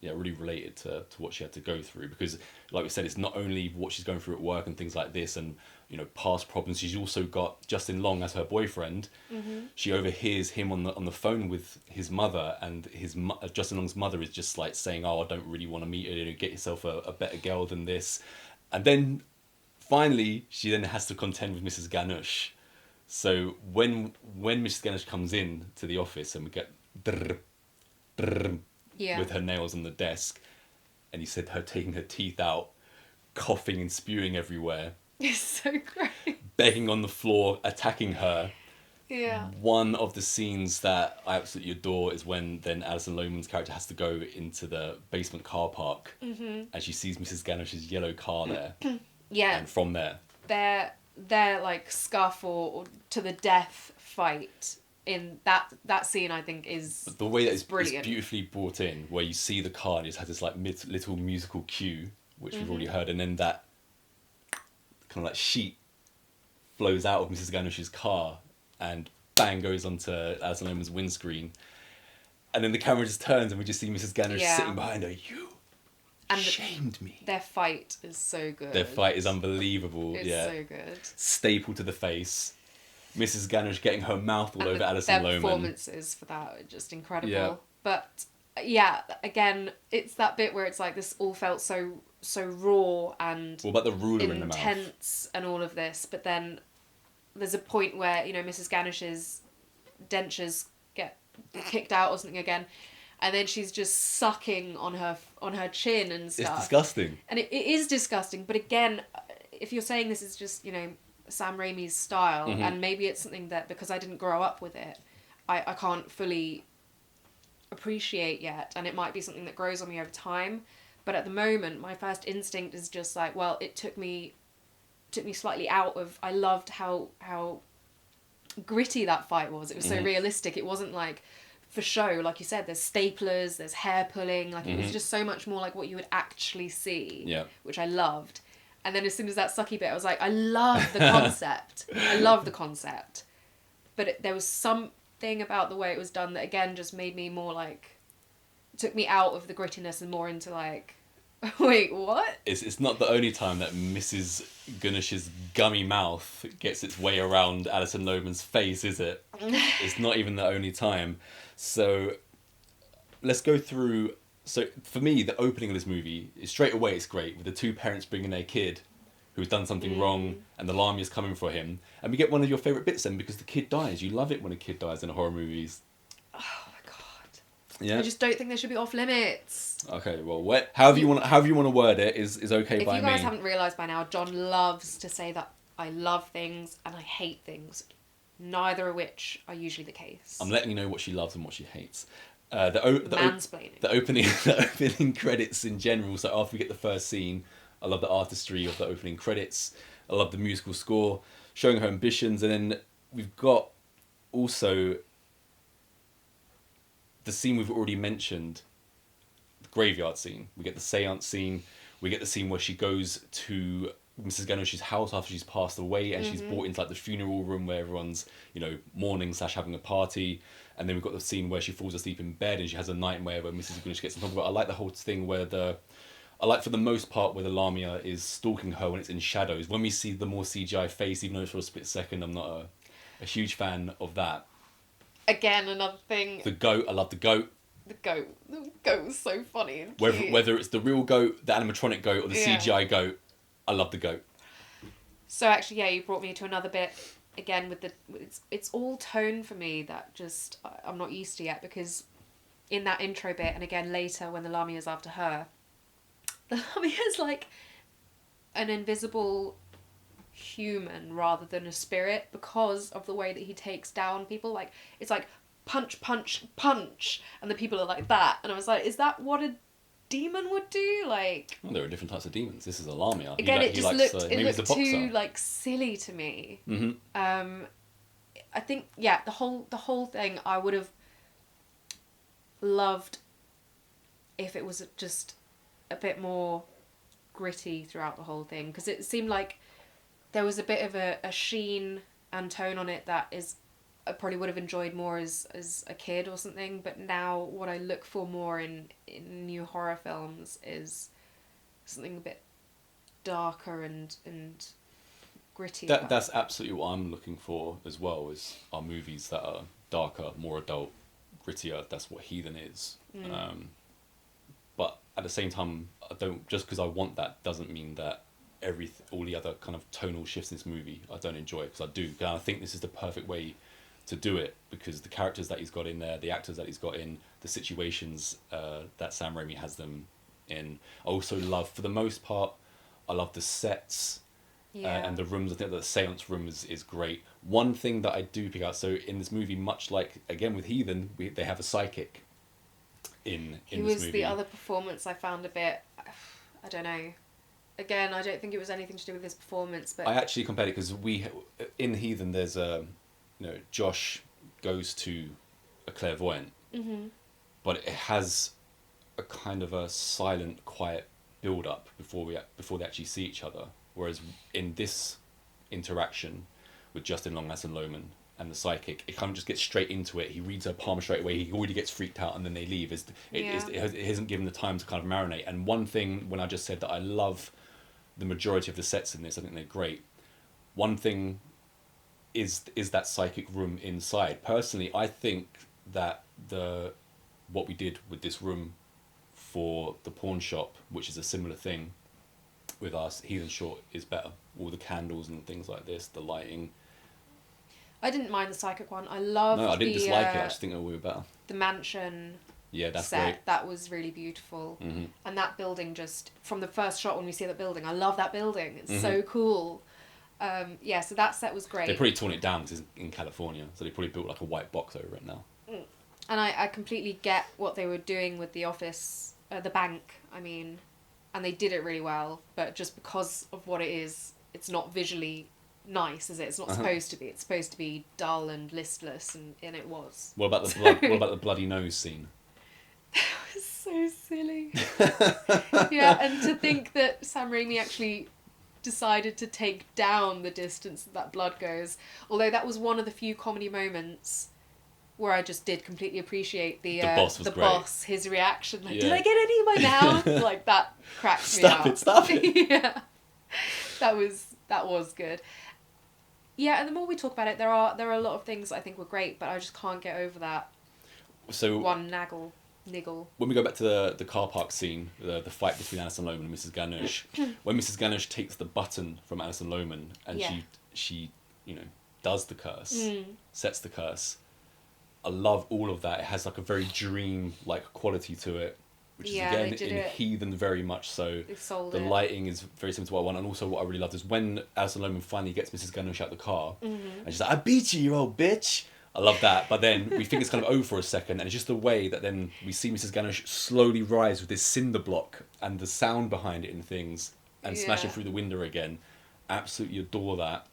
really related to what she had to go through, because like we said, it's not only what she's going through at work and things like this and past problems. She's also got Justin Long as her boyfriend. She overhears him on the phone with his mother, and Justin Long's mother is just like saying, I don't really want to meet her, get yourself a better girl than this. And then finally she then has to contend with Mrs. Ganush. So when Mrs. Ganush comes in to the office and we get with her nails on the desk, and you said her taking her teeth out, coughing and spewing everywhere. It's so great. Begging on the floor, attacking her. Yeah. One of the scenes that I absolutely adore is when then Alison Lohman's character has to go into the basement car park, and she sees Mrs. Ganush's yellow car there. Yeah. And from there, their like scuff or to the death fight in that scene, I think is But the way that it's brilliant. beautifully brought in, where you see the car and it has this like little musical cue, which we've already heard, and then that kind of like sheet flows out of Mrs. Ganoush's car and bang goes onto Alison Lohman's windscreen, and then the camera just turns and we just see Mrs. Ganush Yeah. sitting behind her. You And shamed me. Their fight is so good. Their fight is unbelievable. It's yeah, so good. staple to the face. Mrs. Ganush getting her mouth all And over Alison their Lohman. performances for that are just incredible. Yeah. But yeah, again, it's that bit where it's like this all felt so raw and What about the ruler in the mouth? intense and all of this, but then there's a point where, you know, Mrs. Ganush's dentures get kicked out or something again, and then she's just sucking on her chin and stuff. It's disgusting. And it is disgusting, but again, if you're saying this is just, you know, Sam Raimi's style, and maybe it's something that, because I didn't grow up with it, I can't fully appreciate yet, and it might be something that grows on me over time, but at the moment, my first instinct is just like, well, it took me slightly out of, I loved how gritty that fight was. It was so realistic. It wasn't like for show, like you said, there's staplers, there's hair pulling, like it was just so much more like what you would actually see, Yeah. which I loved. And then as soon as that sucky bit, I was like, I love the concept. I love the concept. But there was something about the way it was done that, again, just made me more like, took me out of the grittiness and more into like, wait, what? It's not the only time that Mrs. Ganush's gummy mouth gets its way around Alison Lohman's face, is it? It's not even the only time. So let's go through. So for me, the opening of this movie is straight away it's great, with the two parents bringing their kid who's done something wrong, and the Lamia's coming for him, and we get one of your favourite bits then, because the kid dies. You love it when a kid dies in horror movies. Oh my god. Yeah. I just don't think they should be off limits. Okay, well, however you want to word it is okay If by me. you guys haven't realised by now, John loves to say that I love things and I hate things, neither of which are usually the case. I'm letting you know what she loves and what she hates. Mansplaining. The opening credits in general. So after we get the first scene, I love the artistry of the opening credits. I love the musical score, showing her ambitions, and then we've got also the scene we've already mentioned, the graveyard scene. We get the seance scene. We get the scene where she goes to Mrs. Ganush's house after she's passed away, and she's brought into like the funeral room where everyone's, you know, mourning / having a party. And then we've got the scene where she falls asleep in bed and she has a nightmare where Mrs. Ganush gets on top of it. I like the whole thing where I like for the most part where the Lamia is stalking her when it's in shadows. When we see the more CGI face, even though it's for a split second, I'm not a huge fan of that. Again, another thing. The goat, I love the goat. The goat was so funny and cute. Whether it's the real goat, the animatronic goat, or the CGI goat, I love the goat. So actually, yeah, you brought me to another bit again with it's all tone for me that just I'm not used to yet, because in that intro bit, and again later when the Lamia's after her, the Lamia's like an invisible human rather than a spirit, because of the way that he takes down people. Like, it's like punch, punch, punch, and the people are like that, and I was like, is that what a demon would do? Like, Well, there are different types of demons. This is a Lamia. again, it just looked maybe he's a boxer. too like silly to me. Mm-hmm. I think, yeah, the whole thing I would have loved if it was just a bit more gritty throughout the whole thing, because it seemed like there was a bit of a sheen and tone on it that is I probably would have enjoyed more as a kid or something, but now what I look for more in new horror films is something a bit darker and gritty. That's absolutely what I'm looking for as well, is our movies that are darker, more adult, grittier. That's what Heathen is. But at the same time, I don't, just because I want that doesn't mean that all the other kind of tonal shifts in this movie I don't enjoy, because I do. And I think this is the perfect way to do it, because the characters that he's got in there, the actors that he's got in, the situations that Sam Raimi has them in. I also love, for the most part, I love the sets and the rooms. I think that the seance room is great. One thing that I do pick out, so in this movie, much like, again, with Heathen, they have a psychic in this movie. He was the other performance I found a bit, I don't know, Again, I don't think it was anything to do with his performance, but I actually compared it because in Heathen there's Josh goes to a clairvoyant, but it has a kind of a silent, quiet build up before they actually see each other. Whereas in this interaction with Justin Long, Alison Lohman, and the psychic, it kind of just gets straight into it. He reads her palm straight away. He already gets freaked out, and then they leave. It hasn't given the time to kind of marinate. And one thing, when I just said that I love the majority of the sets in this, I think they're great. One thing is that psychic room inside. Personally, I think that what we did with this room for the pawn shop, which is a similar thing with us, Heathen Short, is better. All the candles and things like this, the lighting. I didn't mind the psychic one. I loved No, I didn't dislike it. I just think we were better. The mansion. Yeah, that's set. great. That was really beautiful. Mm-hmm. And that building, just from the first shot when we see that building, I love that building. It's so cool. So that set was great. They probably torn it down because it's in California, so they probably built like a white box over it now. And I completely get what they were doing with the office, the bank, I mean, and they did it really well, but just because of what it is, it's not visually nice, is it? It's not supposed to be. It's supposed to be dull and listless, and it was. What about the blood? What about the bloody nose scene? That was so silly. Yeah, and to think that Sam Raimi actually decided to take down the distance that blood goes, although that was one of the few comedy moments where I just did completely appreciate the boss, his reaction, like, did I get any in my mouth? Like, that cracked me up. Stop it. Yeah, that was good. Yeah, and the more we talk about it, there are a lot of things I think were great, but I just can't get over that one niggle. When we go back to the car park scene, the fight between Alison Lohman and Mrs. Ganush, when Mrs. Ganush takes the button from Alison Lohman and she does the curse, sets the curse, I love all of that. It has like a very dream-like quality to it, which is again in Heathen very much so. The lighting is very similar to what I want, and also what I really loved is when Alison Lohman finally gets Mrs. Ganush out the car, and she's like, "I beat you old bitch." I love that, but then we think it's kind of over for a second, and it's just the way that then we see Mrs. Ganush slowly rise with this cinder block and the sound behind it and things, and smashing through the window again. Absolutely adore that.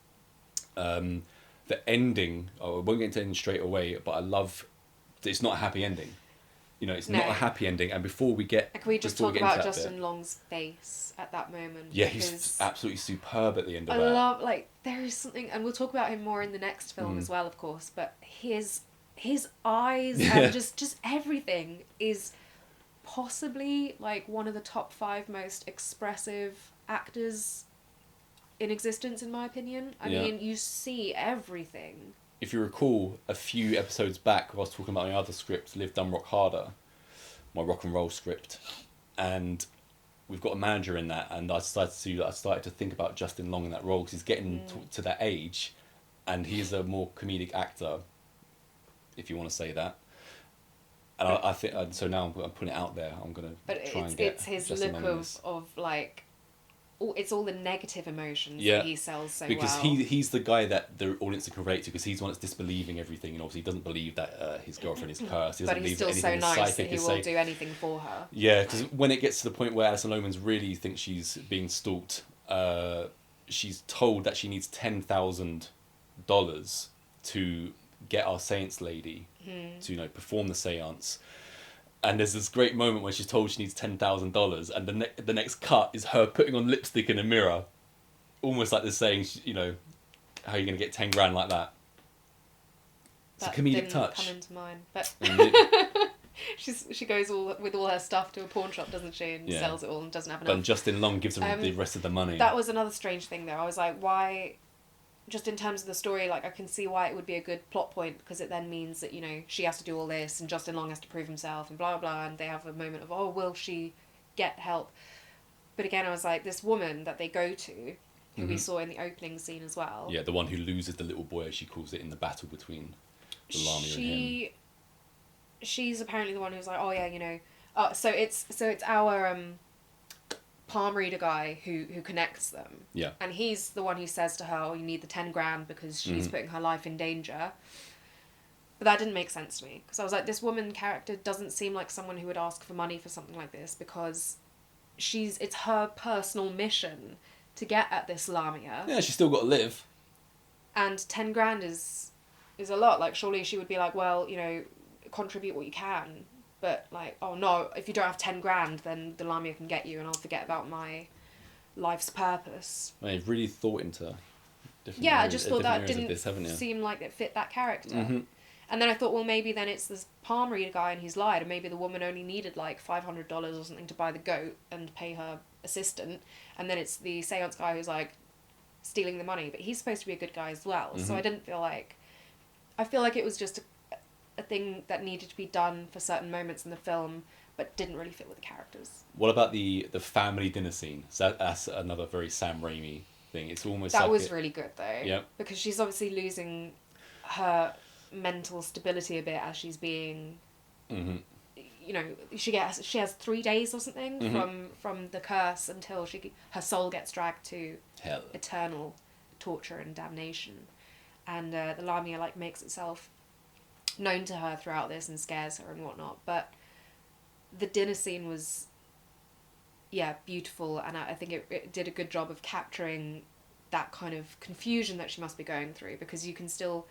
The ending, I won't get into ending straight away, but I love that it's not a happy ending. It's not a happy ending, and before we get... Can we just talk about Justin Long's face at that moment? Yeah, he's absolutely superb at the end of that. I love, there is something, and we'll talk about him more in the next film as well, of course, but his eyes and just everything is possibly, one of the top 5 most expressive actors in existence, in my opinion. I mean, you see everything. If you recall, a few episodes back, I was talking about my other script, Live Dumb Rock Harder, my rock and roll script, and we've got a manager in that, and I started to think about Justin Long in that role, because he's getting to that age, and he is a more comedic actor, if you want to say that. And I think, so now I'm putting it out there, I'm going to try and get Justin Long. But it's his look of it's all the negative emotions that he sells so because well. Because he's the guy that the audience can relate to, because he's the one that's disbelieving everything, and obviously he doesn't believe that his girlfriend is cursed. He doesn't but he's believe still anything so nice psychic that he will do anything for her. Yeah, because when it gets to the point where Alison Lohman's really thinks she's being stalked, she's told that she needs $10,000 to get our seance lady to perform the seance. And there's this great moment when she's told she needs $10,000, and the next cut is her putting on lipstick in a mirror, almost like they're saying, how are you going to get 10 grand like that? It's a comedic touch. Come into mind, but she goes with all her stuff to a pawn shop, doesn't she, and sells it all and doesn't have enough. But Justin Long gives her the rest of the money. That was another strange thing, though. I was like, why? Just in terms of the story, I can see why it would be a good plot point, because it then means that, she has to do all this and Justin Long has to prove himself and blah, blah, and they have a moment of, will she get help? But again, I was like, this woman that they go to, who we saw in the opening scene as well. Yeah, the one who loses the little boy, as she calls it, in the battle between the Lamia and him. She's apparently the one who's like, so it's our... palm reader guy who connects them. Yeah. And he's the one who says to her, you need the 10 grand because she's putting her life in danger. But that didn't make sense to me. Because I was like, this woman character doesn't seem like someone who would ask for money for something like this, because it's her personal mission to get at this Lamia. Yeah, she's still got to live. And 10 grand is a lot. Like, surely she would be like, well, you know, contribute what you can. But, like, oh no, if you don't have 10 grand, then the Lamia can get you and I'll forget about my life's purpose. They've really thought into different Yeah, areas, I just thought that different didn't areas of this, haven't you? seem like it fit that character. Mm-hmm. And then I thought, well, maybe then it's this palm reader guy and he's lied, and maybe the woman only needed like $500 or something to buy the goat and pay her assistant, and then it's the seance guy who's like stealing the money, but he's supposed to be a good guy as well. So I didn't feel like... I feel like it was just a thing that needed to be done for certain moments in the film, but didn't really fit with the characters. What about the family dinner scene? So that's another very Sam Raimi thing. It's almost that like was really good though. Yeah. Because she's obviously losing her mental stability a bit as she's being... Mm-hmm. You know, she has 3 days or something from the curse until her soul gets dragged to Hell. eternal torture and damnation, and the Lamia like makes itself known to her throughout this and scares her and whatnot. But the dinner scene was, yeah, beautiful, and I think it did a good job of capturing that kind of confusion that she must be going through, because you can still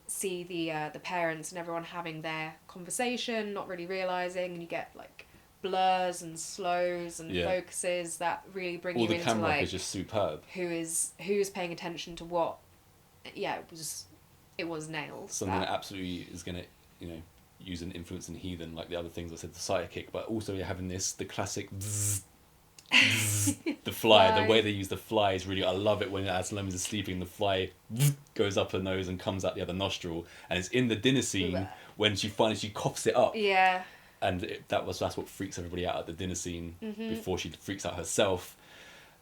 see the parents and everyone having their conversation, not really realizing, and you get like blurs and slows and focuses that really bring all you the into camera like is just superb. who's paying attention to what. Yeah, it was nailed. Something that absolutely is gonna, you know, use an influence in Heathen, like the other things I said, the sidekick, but also you're having the classic bzz, bzz, the fly. The way they use the fly is really, I love it when as Lemmy's is sleeping, the fly goes up her nose and comes out the other nostril, and it's in the dinner scene when she coughs it up. Yeah. And that's what freaks everybody out at the dinner scene before she freaks out herself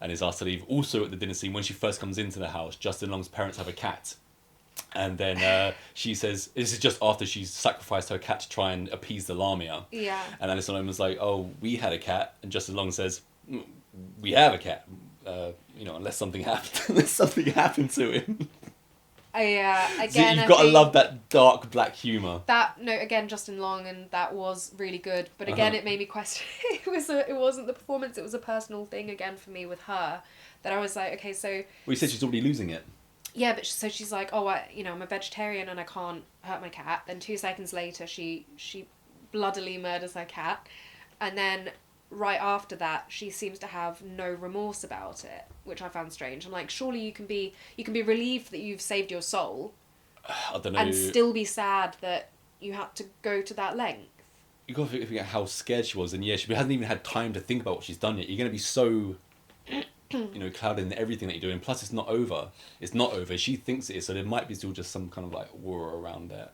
and is asked to leave. Also at the dinner scene, when she first comes into the house, Justin Long's parents have a cat. And then she says, this is just after she's sacrificed her cat to try and appease the Lamia. Yeah. And Alison Lohman's like, oh, we had a cat. And Justin Long says, we have a cat. You know, unless something happened to him. Again, so you've got to love that dark black humour. Again, Justin Long, and that was really good. But again, it made me question. It wasn't the performance; it was a personal thing again for me with her. That I was like, okay, so. Well, you said she's already losing it. Yeah, but so she's like, oh, I'm a vegetarian and I can't hurt my cat. Then 2 seconds later, she bloodily murders her cat, and then right after that, she seems to have no remorse about it, which I found strange. I'm like, surely you can be relieved that you've saved your soul, I don't know, and still be sad that you had to go to that length. You got to figure out how scared she was, and she hasn't even had time to think about what she's done yet. You're going to be so, you know, clouded in everything that you're doing. Plus, it's not over. It's not over. She thinks it is, so there might be still just some kind of like war around there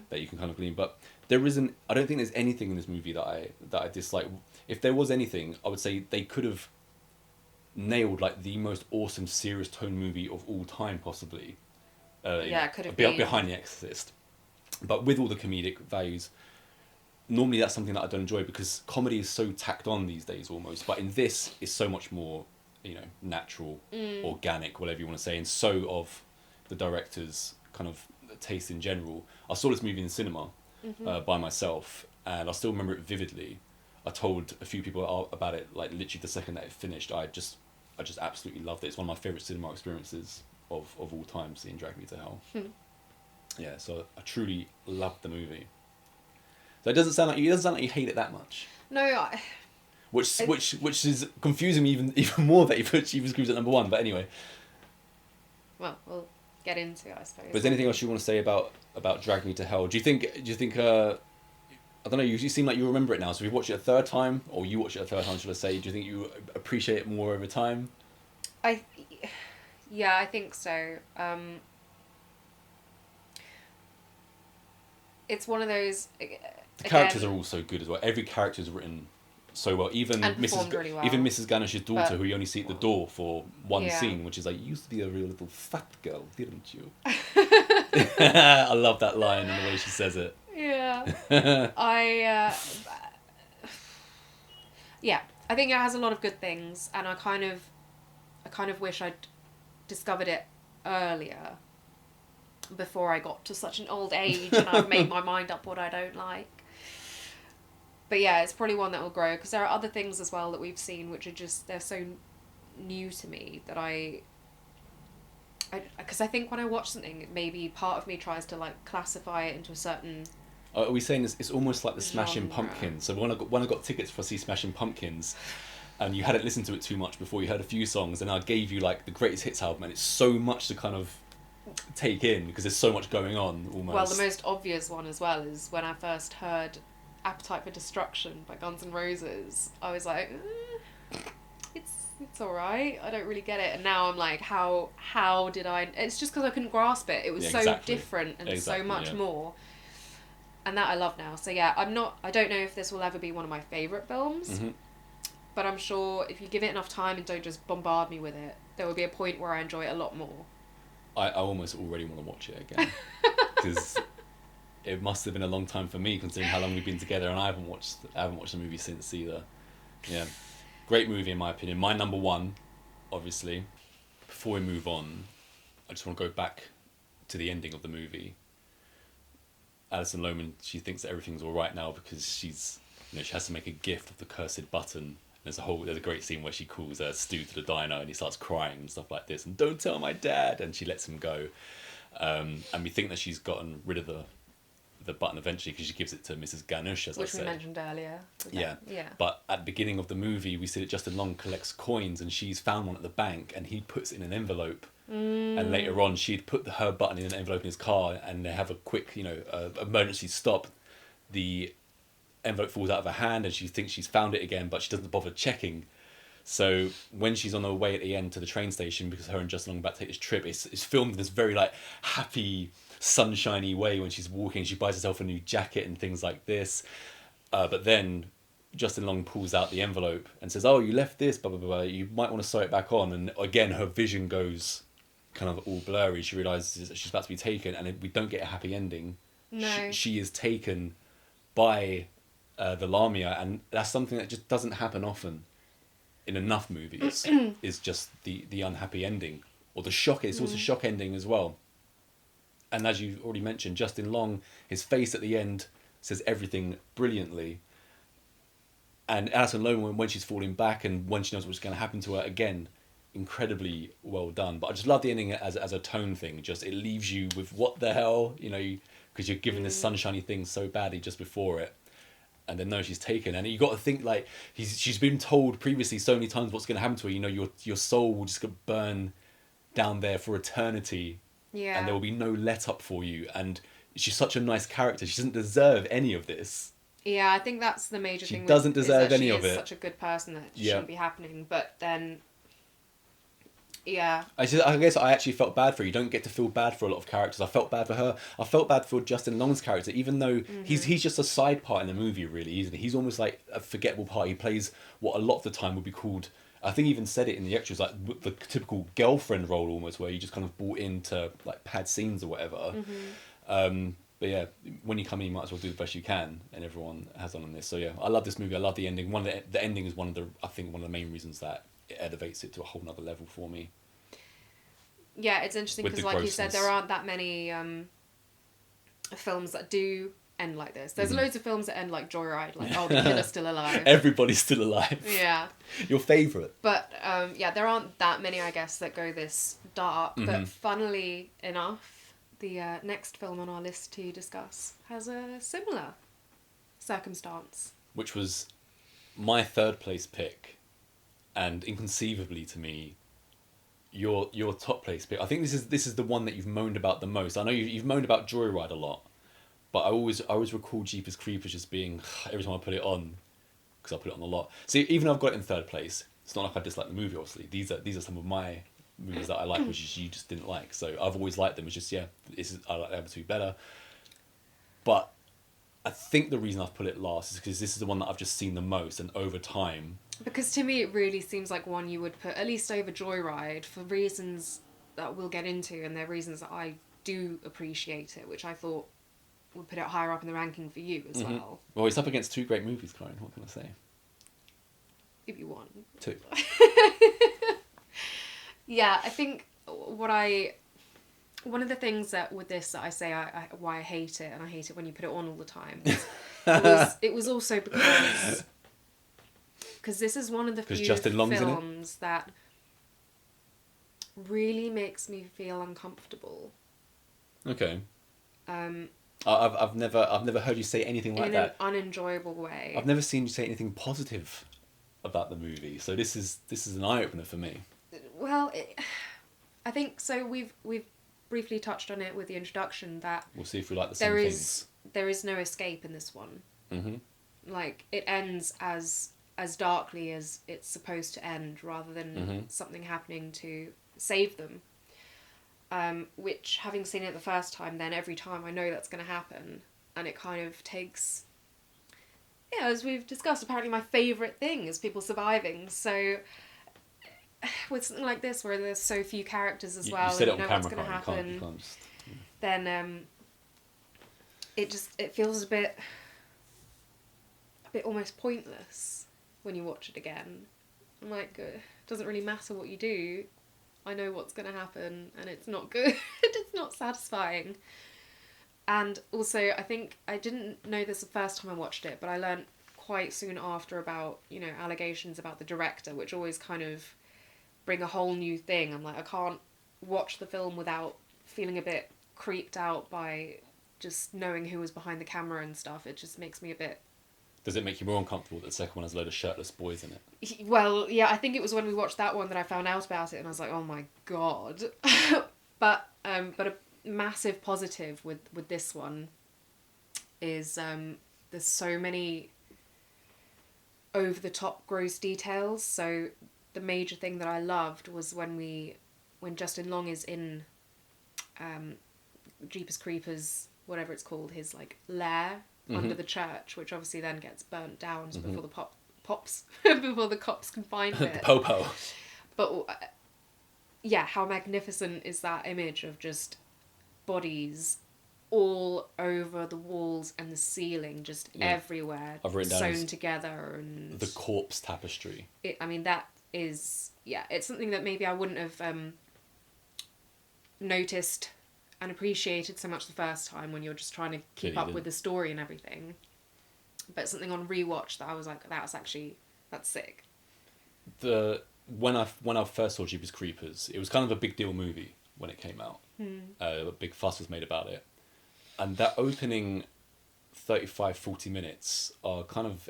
that you can kind of glean. But there isn't. I don't think there's anything in this movie that I dislike. If there was anything, I would say they could have nailed like the most awesome serious tone movie of all time, possibly. It could have been behind The Exorcist, but with all the comedic values. Normally, that's something that I don't enjoy because comedy is so tacked on these days, almost. But in this, it's so much more, you know, natural, organic, whatever you want to say, and so of the director's kind of taste in general. I saw this movie in the cinema by myself, and I still remember it vividly. I told a few people about it, like literally the second that it finished. I just absolutely loved it. It's one of my favourite cinema experiences of all time, seeing Drag Me to Hell. Yeah, so I truly loved the movie. So it doesn't sound like you hate it that much. No, which is confusing me even more that you put Jeepers Creepers at number 1. But anyway. Well, we'll get into it, I suppose. But is there anything else you want to say about Drag Me to Hell? Do you think I don't know, you seem like you remember it now, so if you watch it a third time, or you watch it a third time, should I say, do you think you appreciate it more over time? Yeah, I think so. It's one of those... The characters are all so good as well. Every character is written so well. Even really well. Even Mrs. Ganish's daughter, who you only see at the door for one scene, which is like, you used to be a real little fat girl, didn't you? I love that line and the way she says it. Yeah. Yeah, I think it has a lot of good things, and I kind of wish I'd discovered it earlier, before I got to such an old age and I've made my mind up what I don't like. But yeah, it's probably one that will grow because there are other things as well that we've seen which are just they're so new to me that because I think when I watch something, maybe part of me tries to like classify it into a certain Are we saying it's almost like the Smashing genre. Pumpkins? So when I got tickets for see Smashing Pumpkins, and you hadn't listened to it too much before, you heard a few songs, and I gave you like the greatest hits album, and it's so much to kind of take in because there's so much going on. Almost. Well, the most obvious one as well is when I first heard "Appetite for Destruction" by Guns N' Roses. I was like, it's all right. I don't really get it, and now I'm like, how did I? It's just because I couldn't grasp it. It was so different and so much more, and that I love now. So yeah, I don't know if this will ever be one of my favorite films. Mm-hmm. But I'm sure if you give it enough time and don't just bombard me with it, there will be a point where I enjoy it a lot more. I almost already want to watch it again because it must have been a long time for me considering how long we've been together, and I haven't watched the movie since either. Yeah, great movie in my opinion. My number one, obviously. Before we move on, I just want to go back to the ending of the movie. Alison Lohman, she thinks that everything's all right now because she has to make a gift of the cursed button. There's a great scene where she calls Stu to the diner and he starts crying and stuff like this, and don't tell my dad, and she lets him go. And we think that she's gotten rid of the button eventually because she gives it to Mrs. Ganush, as Which I said. we mentioned earlier. Yeah. Yeah. But at the beginning of the movie, we see that Justin Long collects coins, and she's found one at the bank, and he puts it in an envelope. And later on, she'd put her button in an envelope in his car, and they have a quick, emergency stop. The envelope falls out of her hand, and she thinks she's found it again, but she doesn't bother checking. So when she's on her way at the end to the train station, because her and Justin Long are about to take this trip, it's filmed in this very like happy, sunshiny way when she's walking. She buys herself a new jacket and things like this. But then Justin Long pulls out the envelope and says, "Oh, you left this, blah, blah, blah. You might want to sew it back on." And again, her vision goes kind of all blurry. She realises that she's about to be taken, and we don't get a happy ending. No. She is taken by the Lamia, and that's something that just doesn't happen often in enough movies. Is just the unhappy ending or the shock. It's also a shock ending as well. And as you already mentioned, Justin Long, his face at the end says everything brilliantly. And Alison Lohman, when she's falling back and when she knows what's going to happen to her, again, incredibly well done. But I just love the ending as a tone thing. Just it leaves you with what the hell, because you're given this sunshiny thing so badly just before it. And then no, she's taken, and you got to think like she's been told previously so many times what's going to happen to her. Your soul will just burn down there for eternity, and there will be no let up for you. And she's such a nice character; she doesn't deserve any of this. Yeah, I think that's the major thing. She doesn't deserve any of it. She's such a good person that it shouldn't be happening, but then. Yeah. I guess I actually felt bad for her. You don't get to feel bad for a lot of characters. I felt bad for her. I felt bad for Justin Long's character, even though he's just a side part in the movie, really, isn't he? He's almost like a forgettable part. He plays what a lot of the time would be called, I think he even said it in the extras, like the typical girlfriend role almost, where you just kind of brought in to like pad scenes or whatever. But yeah, when you come in, you might as well do the best you can, and everyone has on this. So yeah, I love this movie. I love the ending. The ending is one of the main reasons that it elevates it to a whole nother level for me. Yeah, it's interesting because, like you said, there aren't that many films that do end like this. There's loads of films that end like Joyride, like, oh, the killer's still alive. Everybody's still alive. Yeah. Your favourite? But, there aren't that many, I guess, that go this dark. But funnily enough, the next film on our list to discuss has a similar circumstance. Which was my third place pick, and inconceivably to me, your top place pick. I think this is the one that you've moaned about the most. I know you've moaned about Joyride a lot, but I always recall Jeepers Creepers just being, every time I put it on, because I put it on a lot. See, even though I've got it in third place, it's not like I dislike the movie. Obviously, these are some of my movies that I like, which you just didn't like. So I've always liked them. It's just I like them to be better. But I think the reason I've put it last is because this is the one that I've just seen the most, and over time. Because to me, it really seems like one you would put at least over Joyride for reasons that we'll get into, and they're reasons that I do appreciate it, which I thought would put it higher up in the ranking for you as well. Well, it's up against two great movies, Karin. What can I say? If you want. Two. Yeah, I think what I one of the things that with this that I say why I hate it, and I hate it when you put it on all the time, it was also because this is one of the few Justin Long's films that really makes me feel uncomfortable. Okay. I've never heard you say anything like that. In an unenjoyable way. I've never seen you say anything positive about the movie, so this is an eye opener for me. Well, I think so. We've briefly touched on it with the introduction that We'll see if we like the same things. There is no escape in this one. Mm-hmm. Like, it ends as darkly as it's supposed to end, rather than something happening to save them. Which, having seen it the first time, then every time I know that's going to happen, and it kind of takes... Yeah, as we've discussed, apparently my favourite thing is people surviving, so... With something like this, where there's so few characters as well, you said and it you on know what's camera, going to happen, you can't just... then it feels a bit almost pointless when you watch it again. I'm like, it doesn't really matter what you do. I know what's going to happen, and it's not good. It's not satisfying. And also, I think I didn't know this the first time I watched it, but I learnt quite soon after about, allegations about the director, which always kind of bring a whole new thing. I'm like, I can't watch the film without feeling a bit creeped out by just knowing who was behind the camera and stuff. It just makes me a bit... Does it make you more uncomfortable that the second one has a load of shirtless boys in it? Well, yeah, I think it was when we watched that one that I found out about it, and I was like, oh my god. But a massive positive with this one is there's so many over the top gross details. So the major thing that I loved was when Justin Long is in Jeepers Creepers, whatever it's called, his like lair under the church, which obviously then gets burnt down before the pops before the cops can find it. The popo. But yeah, how magnificent is that image of just bodies all over the walls and the ceiling, just everywhere, I've written down sewn together, and the corpse tapestry. That is, it's something that maybe I wouldn't have noticed and appreciated so much the first time when you're just trying to keep up with the story and everything. But something on rewatch that I was like, that's sick. When I first saw Jeepers Creepers, it was kind of a big deal movie when it came out. A big fuss was made about it. And that opening 35-40 minutes are kind of,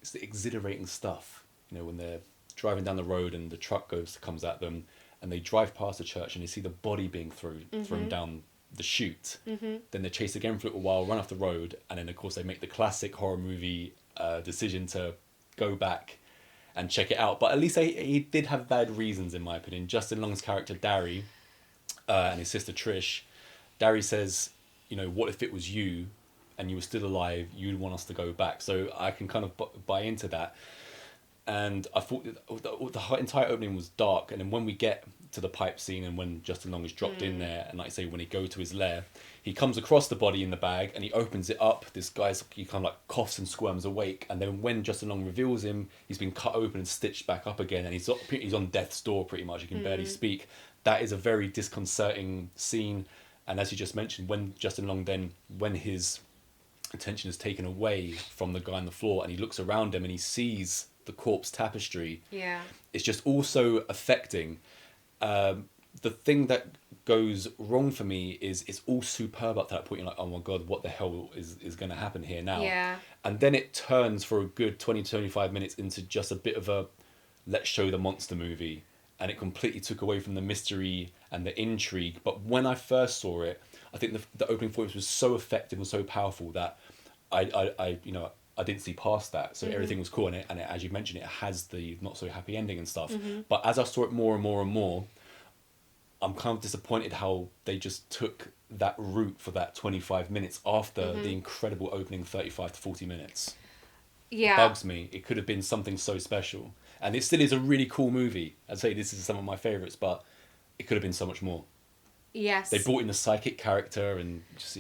it's the exhilarating stuff. When they're driving down the road and the truck comes at them, and they drive past the church and they see the body being thrown down the chute. Then they chase again for a little while, run off the road, and then of course they make the classic horror movie decision to go back and check it out. But at least he did have valid reasons, in my opinion. Justin Long's character Dari and his sister Trish, Dari says, what if it was you and you were still alive, you'd want us to go back. So I can kind of buy into that. And I thought the entire opening was dark, and then when we get to the pipe scene and when Justin Long is dropped in there, and like I say, when he goes to his lair, he comes across the body in the bag and he opens it up. This guy's, he kind of like coughs and squirms awake, and then when Justin Long reveals him, he's been cut open and stitched back up again, and he's on death's door pretty much. He can barely speak. That is a very disconcerting scene. And as you just mentioned, when Justin Long then, when his attention is taken away from the guy on the floor and he looks around him and he sees the corpse tapestry, it's just also affecting. The thing that goes wrong for me is it's all superb up to that point. You're like, oh my god, what the hell is going to happen here now? And then it turns for a good 20-25 minutes into just a bit of a let's show the monster movie, and it completely took away from the mystery and the intrigue. But when I first saw it, I think the opening performance was so effective and so powerful that I didn't see past that. So everything was cool, and it, as you mentioned, it has the not so happy ending and stuff. But as I saw it more and more and more, I'm kind of disappointed how they just took that route for that 25 minutes after the incredible opening 35 to 40 minutes. It bugs me. It could have been something so special. And it still is a really cool movie. I'd say this is some of my favourites, but it could have been so much more. Yes. They brought in the psychic character and just,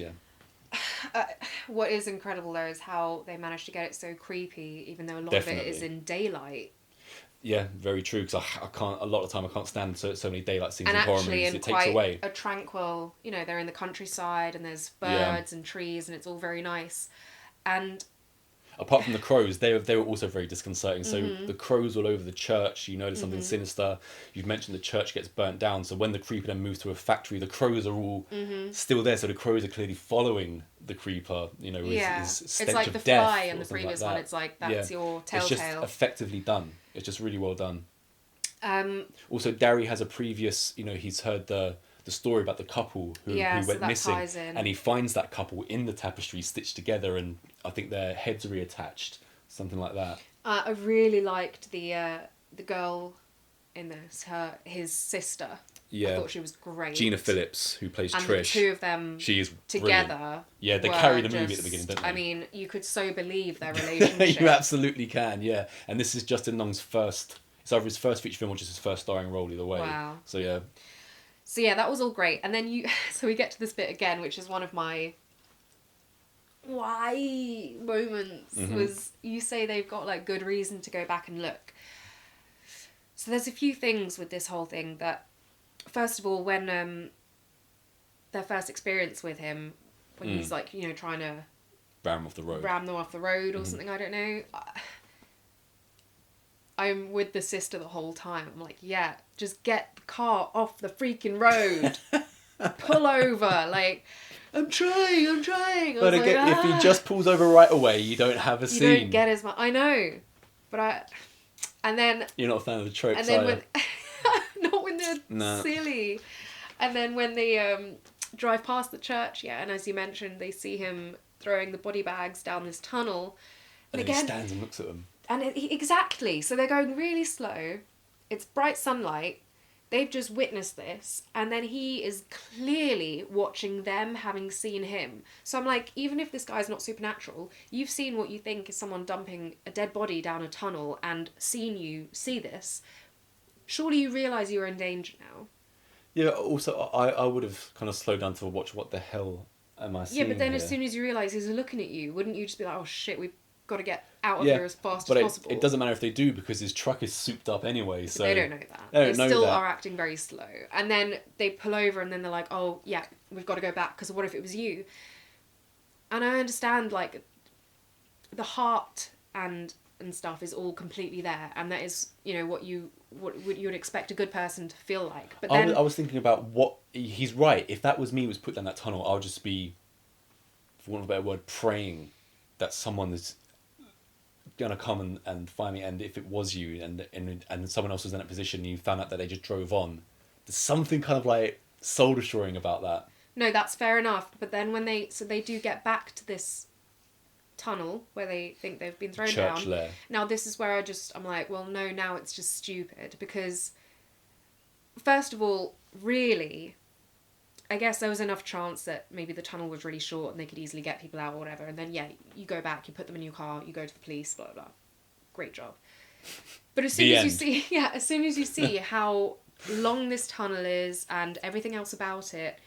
what is incredible though is how they managed to get it so creepy, even though a lot of it is in daylight. Yeah, very true. Because I can't. A lot of the time, I can't stand so many daylight scenes And in horror actually, movies. in It takes quite away. a tranquil, they're in the countryside and there's Yeah. birds and trees and it's all very nice. And Apart from the crows, they were also very disconcerting. So mm-hmm. the crows all over the church. You notice something Mm-hmm. sinister. You've mentioned the church gets burnt down. So when the creeper then moves to a factory, the crows are all Mm-hmm. still there. So the crows are clearly following the creeper. yeah, His it's stench like of the death fly or in the something previous like one. that. It's like that's your It's just telltale. effectively done. It's just really well done. Um, Also, Derry has a previous, he's heard the story about the couple who Yeah, so went that missing, ties in. and he finds that couple in the tapestry stitched together, and I think their heads are reattached, something like that. I really liked the girl in this, his sister. Yeah, I thought she was great. Gina Phillips, who plays and Trish. the two of them She is together. Brilliant. Yeah, they were carry the movie at just- the beginning, don't they? I mean, you could so believe their relationship. You absolutely can, yeah. And this is Justin Long's first. It's either his first feature film or just his first starring role, either way. Wow. So yeah. So yeah, that was all great. And then so we get to this bit again, which is one of my why moments. Mhm. Was you say they've got like good reason to go back and look. So there's a few things with this whole thing that, first of all, when their first experience with him, when he's like trying to Ram off the road. ram them off the road or something, I don't know. I'm with the sister the whole time. I'm like, yeah, just get the car off the freaking road. Pull over. Like, I'm trying. I But was again, like, if he just pulls over right away, you don't have a you scene. don't get as much. I know. But and then... You're not a fan of the tropes, And then are when... you? not when they're No. silly. And then when they drive past the church, yeah, and as you mentioned, they see him throwing the body bags down this tunnel. And then again, he stands and looks at them. and exactly. So they're going really slow. It's bright sunlight. They've just witnessed this. And then he is clearly watching them, having seen him. So I'm like, even if this guy's not supernatural, you've seen what you think is someone dumping a dead body down a tunnel and seen you see this. Surely you realise you're in danger now. Yeah, also, I would have kind of slowed down to watch what the hell am I seeing Yeah, but then here? as soon as you realise he's looking at you, wouldn't you just be like, oh shit, we've got to get out of Yeah, here as fast but as possible? it doesn't matter if they do, because his truck is souped up anyway, But so... they don't know that. They don't know still that. are acting very slow. And then they pull over and then they're like, oh, yeah, we've got to go back because what if it was you? And I understand, like, the heart and stuff is all completely there. And that is, what you would expect a good person to feel like. But then... I was thinking about what... He's right. If that was me who was put down that tunnel, I would just be, for want of a better word, praying that someone is gonna come and find me. And if it was you and someone else was in that position and you found out that they just drove on, there's something kind of like soul destroying about that. No, that's fair enough. But then when they do get back to this tunnel where they think they've been thrown Church down. lair. Now this is where I'm like, well, no, now it's just stupid because, first of all, really, I guess there was enough chance that maybe the tunnel was really short and they could easily get people out or whatever. And then, yeah, you go back, you put them in your car, you go to the police, blah, blah, blah. Great job. But as soon as you see how long this tunnel is and everything else about it,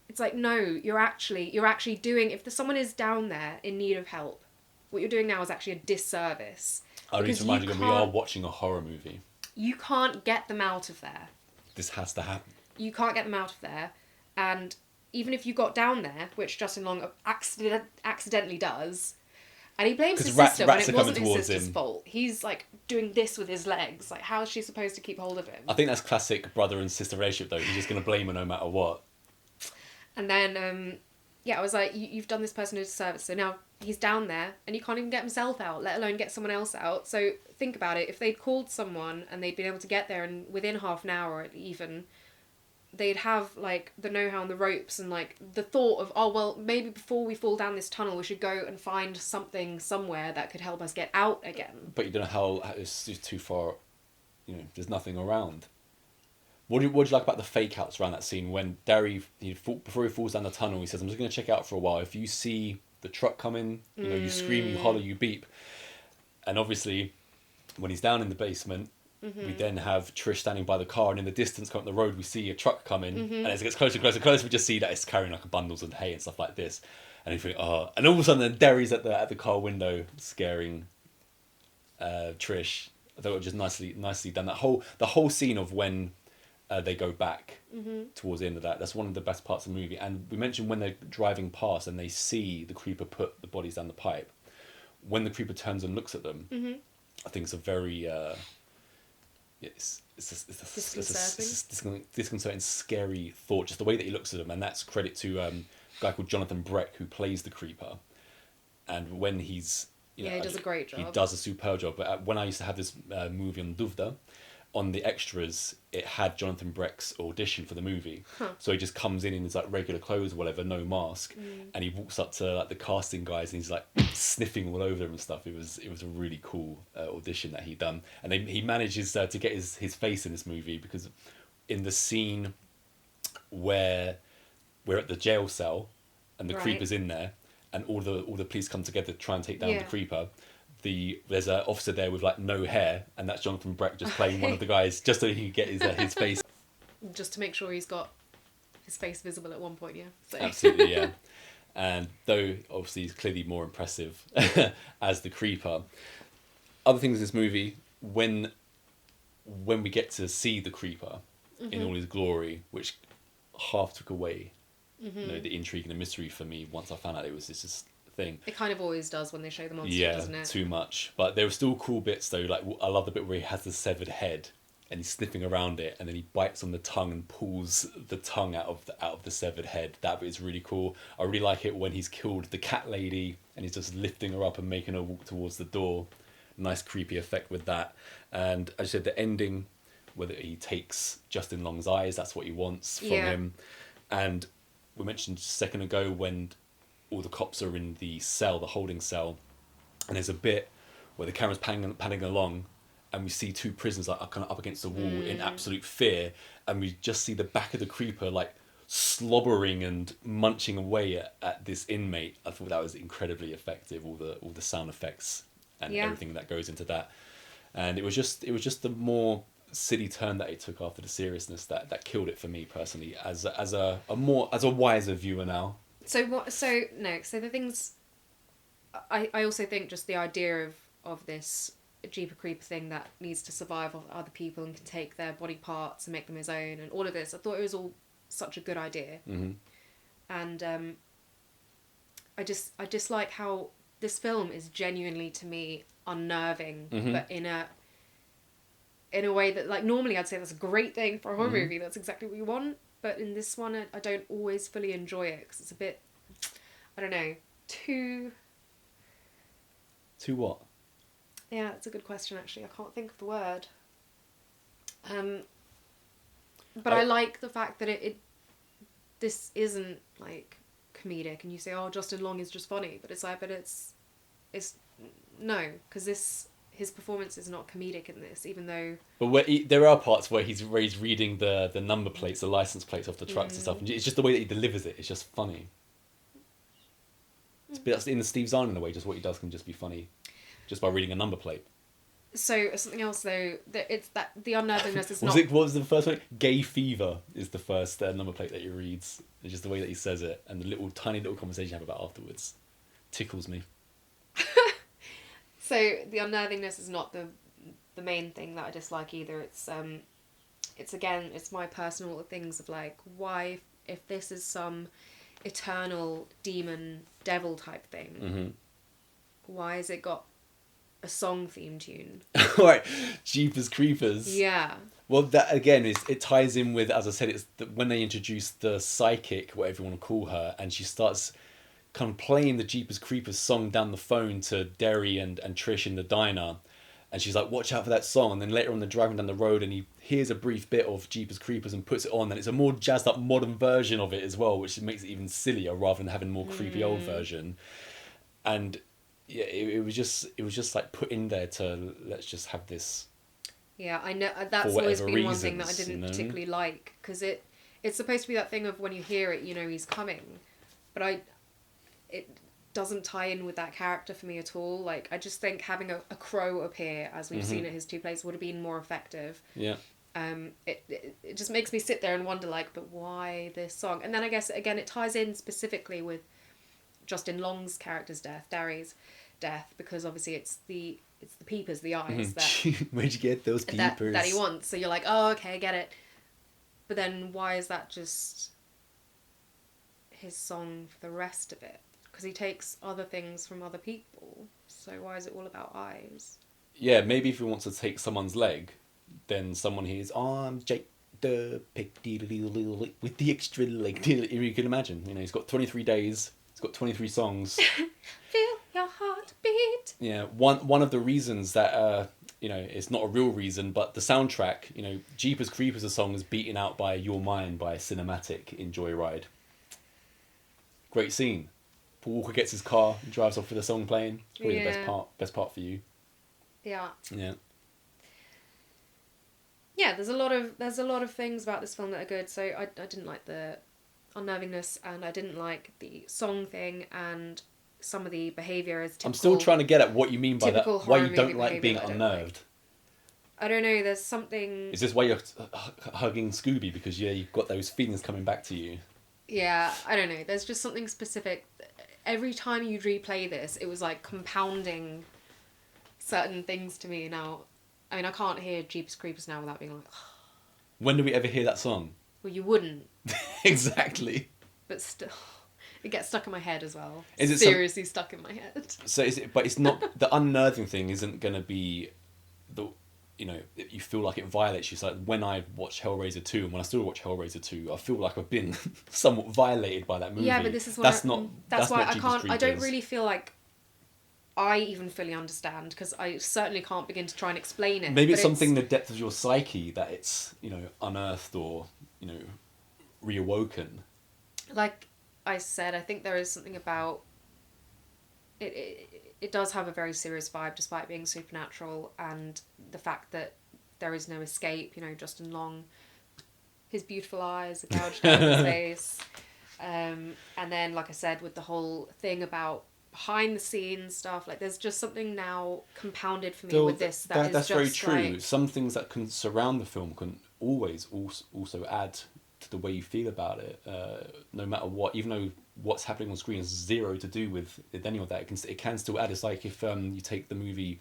it's like, no, you're actually doing, if someone is down there in need of help, what you're doing now is actually a disservice. I need Because to remind you you that we are watching a horror movie. You can't get them out of there. This has to happen. You can't get them out of there. And even if you got down there, which Justin Long accidentally does, and he blames his sister when rats it are coming wasn't his towards sister's him. fault. He's like doing this with his legs. Like, how is she supposed to keep hold of him? I think that's classic brother and sister relationship though. He's just going to blame her no matter what. And then, I was like, you've done this person a disservice. So now he's down there and he can't even get himself out, let alone get someone else out. So think about it. If they'd called someone and they'd been able to get there and within half an hour even, they'd have like the know-how and the ropes and like the thought of, oh, well, maybe before we fall down this tunnel, we should go and find something somewhere that could help us get out again. But you don't know how it's just too far, there's nothing around. What do you like about the fake outs around that scene when Derry, before he falls down the tunnel, he says, I'm just going to check it out for a while. If you see the truck coming, you scream, you holler, you beep. And obviously, when he's down in the basement, we then have Trish standing by the car, and in the distance, coming up the road, we see a truck coming, and as it gets closer and closer and closer, we just see that it's carrying like bundles of hay and stuff like this. And you think, oh, and all of a sudden, then Derry's at the car window, scaring Trish. I thought it was just nicely done. The whole scene of when they go back towards the end of that. That's one of the best parts of the movie. And we mentioned when they're driving past and they see the creeper put the bodies down the pipe. When the creeper turns and looks at them, I think it's a very it's disconcerting, scary thought. Just the way that he looks at them, and that's credit to a guy called Jonathan Breck who plays the creeper. And when he's he does a great job. He does a superb job. But when I used to have this movie on Duvda, on the extras, it had Jonathan Breck's audition for the movie. So he just comes in his like regular clothes or whatever, no mask, and he walks up to like the casting guys and he's like sniffing all over them and stuff. It was a really cool audition that he done, and he manages to get his face in this movie, because in the scene where we're at the jail cell and the creeper's in there and all the police come together to try and take down the creeper. There's an officer there with like no hair, and that's Jonathan Breck just playing one of the guys, just so he can get his face. Just to make sure he's got his face visible at one point, yeah. So. Absolutely, yeah. And though obviously he's clearly more impressive as the creeper. Other things in this movie, when we get to see the creeper in all his glory, which half took away, the intrigue and the mystery for me once I found out it was this thing. It kind of always does when they show the monster, doesn't it? Too much. But there were still cool bits though. Like I love the bit where he has the severed head and he's sniffing around it, and then he bites on the tongue and pulls the tongue out of the severed head. That bit is really cool. I really like it when he's killed the cat lady and he's just lifting her up and making her walk towards the door. Nice creepy effect with that. And as I said, the ending, whether he takes Justin Long's eyes, that's what he wants from him. And we mentioned just a second ago when all the cops are in the cell, the holding cell, and there's a bit where the camera's panning along, and we see two prisoners like kind of up against the wall in absolute fear, and we just see the back of the creeper like slobbering and munching away at this inmate. I thought that was incredibly effective. All the sound effects and everything that goes into that, and it was just the more silly turn that it took after the seriousness that killed it for me personally as a wiser viewer now. So the things I also think just the idea of this Jeeper Creeper thing that needs to survive off other people and can take their body parts and make them his own and all of this, I thought it was all such a good idea. And I just like how this film is genuinely, to me, unnerving, but in a way that, like, normally I'd say that's a great thing for a horror movie, that's exactly what you want. But in this one, I don't always fully enjoy it because it's a bit, I don't know, too... Too what? Yeah, it's a good question, actually. I can't think of the word. But I like the fact that this isn't, like, comedic. And you say, oh, Justin Long is just funny. But it's like, it's no, because his performance is not comedic in this, even though... But there are parts where he's reading the number plates, the license plates off the trucks and stuff. And it's just the way that he delivers it. It's just funny. That's in the Steve Zahn in a way. Just what he does can just be funny, just by reading a number plate. So something else though, it's that the unnervingness is not... What was the first one? Gay fever is the first number plate that he reads. It's just the way that he says it, and the tiny little conversation you have about afterwards tickles me. So the unnervingness is not the main thing that I dislike either. It's my personal things of like, why, if this is some eternal demon devil type thing, why has it got a song theme tune? Right, Jeepers Creepers. Yeah. Well, that again it ties in with, as I said, it's when they introduce the psychic, whatever you want to call her, and she starts kind of playing the Jeepers Creepers song down the phone to Derry and Trish in the diner, and she's like, watch out for that song. And then later on they're driving down the road and he hears a brief bit of Jeepers Creepers and puts it on, and it's a more jazzed up modern version of it as well, which makes it even sillier rather than having a more creepy old version. And yeah, it was just like put in there to, let's just have this. Yeah, I know that's always been one thing that I didn't particularly like, because it's supposed to be that thing of when you hear it, you know he's coming, but it doesn't tie in with that character for me at all. Like, I just think having a crow appear, as we've seen at his two plays, would have been more effective. Yeah. It just makes me sit there and wonder, like, but why this song? And then I guess, again, it ties in specifically with Justin Long's character's death, Darry's, death, because obviously it's the peepers, the eyes that Where'd you get those peepers? that he wants. So you're like, oh, okay, I get it. But then why is that just his song for the rest of it? Because he takes other things from other people. So why is it all about eyes? Yeah, maybe if he wants to take someone's leg, then someone hears, "Oh, I'm Jake the pick with the extra leg." You can imagine, he's got 23 days. He's got 23 songs. Feel your heart beat. Yeah, one of the reasons that it's not a real reason, but the soundtrack, Jeepers Creepers, a song is beaten out by Your Mind by Cinematic in Joyride. Great scene. Paul Walker gets his car and drives off with the song playing. It's probably the best part for you. Yeah. Yeah. Yeah, there's a lot of things about this film that are good. So I didn't like the unnervingness, and I didn't like the song thing, and some of the behaviour is typical. I'm still trying to get at what you mean by that. Why you don't like being unnerved. I don't know, there's something... Is this why you're hugging Scooby? Because, you've got those feelings coming back to you. Yeah, I don't know. There's just something specific. Every time you replay this, it was like compounding certain things to me. Now, I mean, I can't hear Jeepers Creepers now without being like... When do we ever hear that song? Well, you wouldn't. Exactly. But still... It gets stuck in my head as well. Is it seriously stuck in my head? So but it's not, the unnerving thing isn't going to be you feel like it violates you. So like when I watch Hellraiser 2 and when I still watch Hellraiser 2, I feel like I've been somewhat violated by that movie. Yeah, but this is what that's why I don't really feel like I even fully understand, because I certainly can't begin to try and explain it. Maybe it's something in the depth of your psyche that it's, unearthed or, reawoken. Like I said, I think there is something about it does have a very serious vibe despite being supernatural, and the fact that there is no escape. Justin Long, his beautiful eyes are gouged out of his face, and then, like I said, with the whole thing about behind the scenes stuff, like there's just something now compounded for me with this that's just very true. like... Some things that can surround the film can always also add to the way you feel about it, no matter what. Even though what's happening on screen has zero to do with any of that, it can still add. It's like if you take the movie,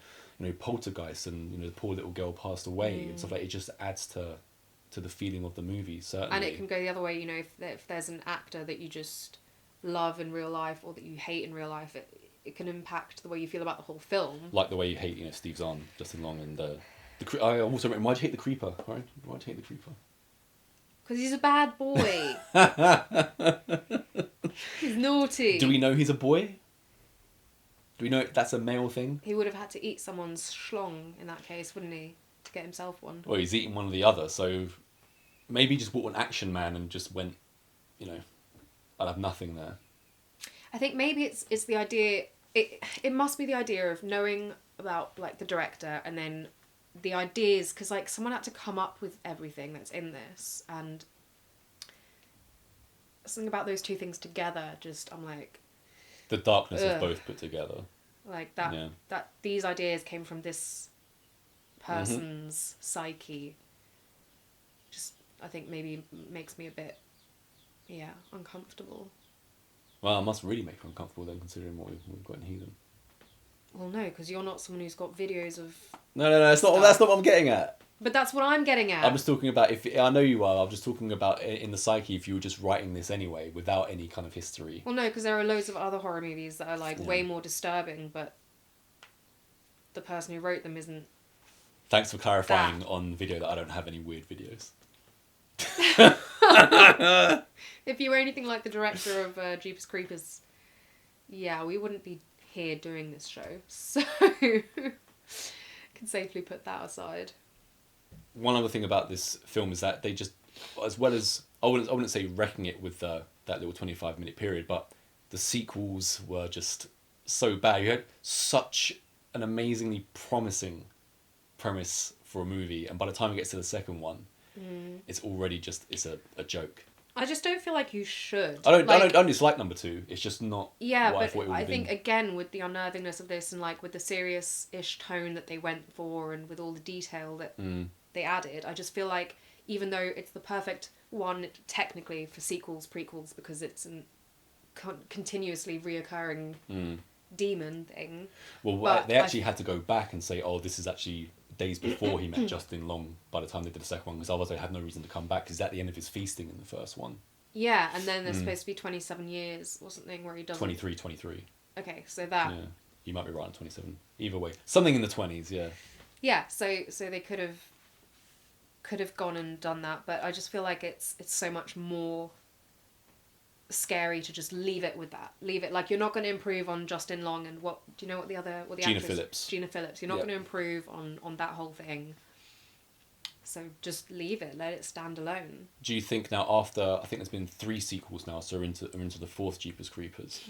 Poltergeist, and the poor little girl passed away and stuff like. It just adds to the feeling of the movie, certainly. And it can go the other way. If there's an actor that you just love in real life or that you hate in real life, it can impact the way you feel about the whole film. Like the way you hate Steve Zahn, Justin Long, and I also wrote, why do you hate the creeper? Right? Why do you hate the creeper? Because he's a bad boy. He's naughty. Do we know he's a boy? Do we know that's a male thing? He would have had to eat someone's schlong in that case, wouldn't he? To get himself one. Well, he's eating one or the other, so maybe he just bought an Action Man and just went, I'll have nothing there. I think maybe it's the idea... It must be the idea of knowing about, like, the director, and then the ideas, because like someone had to come up with everything that's in this, and something about those two things together, just I'm like, the darkness of both put together, like that. Yeah. That these ideas came from this person's psyche. Just I think maybe makes me a bit uncomfortable. Well, it must really make you uncomfortable then, considering what we've got in Heathen. Well, no, because you're not someone who's got videos of... No, that's not what I'm getting at. But that's what I'm getting at. I'm just talking about, I know you are, I'm just talking about in the psyche if you were just writing this anyway, without any kind of history. Well, no, because there are loads of other horror movies that are, like, way more disturbing, but the person who wrote them isn't... Thanks for clarifying on video that I don't have any weird videos. If you were anything like the director of Jeepers Creepers, yeah, we wouldn't be here doing this show, so can safely put that aside. One other thing about this film is that they just, as well as I wouldn't say wrecking it with that little 25-minute period, but the sequels were just so bad. You had such an amazingly promising premise for a movie, and by the time it gets to the second one, it's already it's a joke. I just don't feel like you should. I don't dislike number 2. It's just not. Yeah, what but I thought it would I have think been. Again with the unnervingness of this and like with the serious-ish tone that they went for and with all the detail that they added, I just feel like even though it's the perfect one technically for sequels, prequels, because it's an continuously reoccurring demon thing. Well, But they actually had to go back and say, oh, this is actually days before he met Justin Long by the time they did the second one, because otherwise they had no reason to come back, because at the end of his feasting in the first one. Yeah, and then there's supposed to be 27 years or something where he doesn't... 23. Okay, so that... Yeah, you might be right on 27. Either way. Something in the 20s, yeah. Yeah, so they could have gone and done that, but I just feel like it's so much more scary to just leave it with that. Leave it, like, you're not going to improve on Justin Long and what... Do you know what the Gina actress... Phillips. Gina Phillips. You're not going to improve on that whole thing. So just leave it, let it stand alone. Do you think now, after, I think there's been 3 sequels now, so we're into the 4th Jeepers Creepers,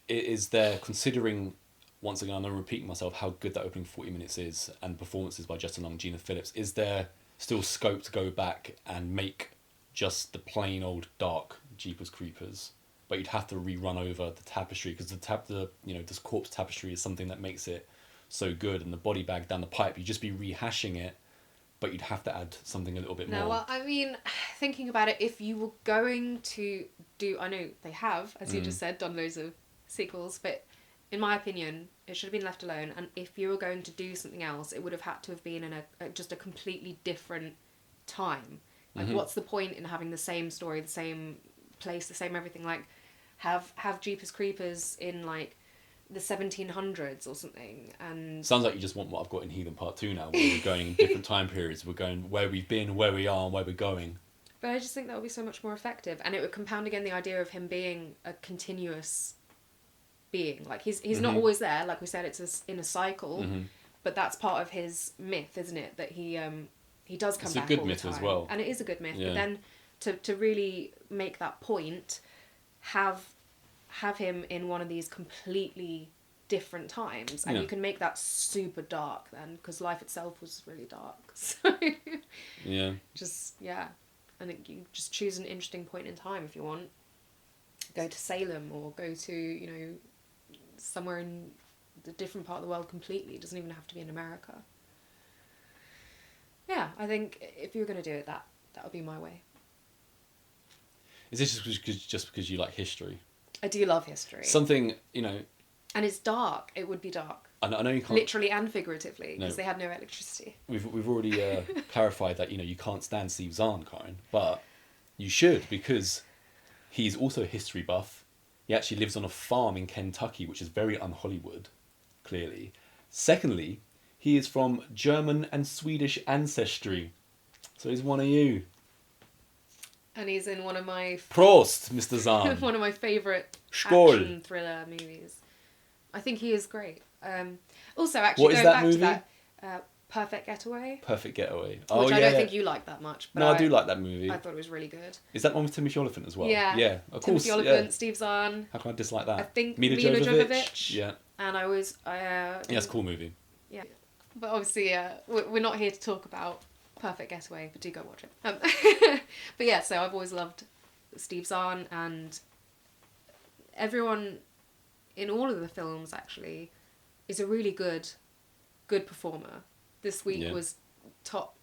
is there, considering, once again, I'm repeating myself, how good that opening 40 minutes is, and performances by Justin Long, Gina Phillips, is there still scope to go back and make just the plain old dark Jeepers Creepers, but you'd have to rerun over the tapestry, because this corpse tapestry is something that makes it so good, and the body bag down the pipe, you'd just be rehashing it, but you'd have to add something a little bit more. No, well, I mean, thinking about it, if you were going to do... I know they have, as you just said, done loads of sequels, but in my opinion, it should have been left alone, and if you were going to do something else, it would have had to have been in just a completely different time. Like, what's the point in having the same story, the same place, the same everything? Like, have Jeepers Creepers in, like, the 1700s or something, and... Sounds like you just want what I've got in Heathen Part 2 now, where we're going in different time periods. We're going where we've been, where we are, and where we're going. But I just think that would be so much more effective, and it would compound again the idea of him being a continuous being. Like, he's not always there, like we said, it's in a cycle, but that's part of his myth, isn't it? That he does come back all the time. It's a good myth as well. And it is a good myth, but then to really make that point, have him in one of these completely different times, and you can make that super dark then, because life itself was really dark. So and you just choose an interesting point in time if you want. Go to Salem, or go to somewhere in a different part of the world completely. It doesn't even have to be in America. Yeah, I think if you were going to do it, that would be my way. Is this just because you like history? I do love history. Something, And it's dark. It would be dark. I know you can't... Literally and figuratively, because they had no electricity. We've already clarified that, you can't stand Steve Zahn, Karin, but you should, because he's also a history buff. He actually lives on a farm in Kentucky, which is very un-Hollywood, clearly. Secondly, he is from German and Swedish ancestry. So he's one of you. And he's in one of my... Prost, Mr. Zahn. One of my favourite action thriller movies. I think he is great. Also, actually, going back to that, Perfect Getaway. Perfect Getaway. Which I don't think you like that much. But no, I do like that movie. I thought it was really good. Is that one with Timothy Olyphant as well? Yeah. Yeah, of course. Timothy Olyphant, Steve Zahn. How can I dislike that? I think Mila Jovovich. Yeah. And I was... yeah, it's a cool movie. Yeah. But obviously, we're not here to talk about Perfect Getaway, but do go watch it. But yeah, so I've always loved Steve Zahn, and everyone in all of the films actually is a really good performer. This week was top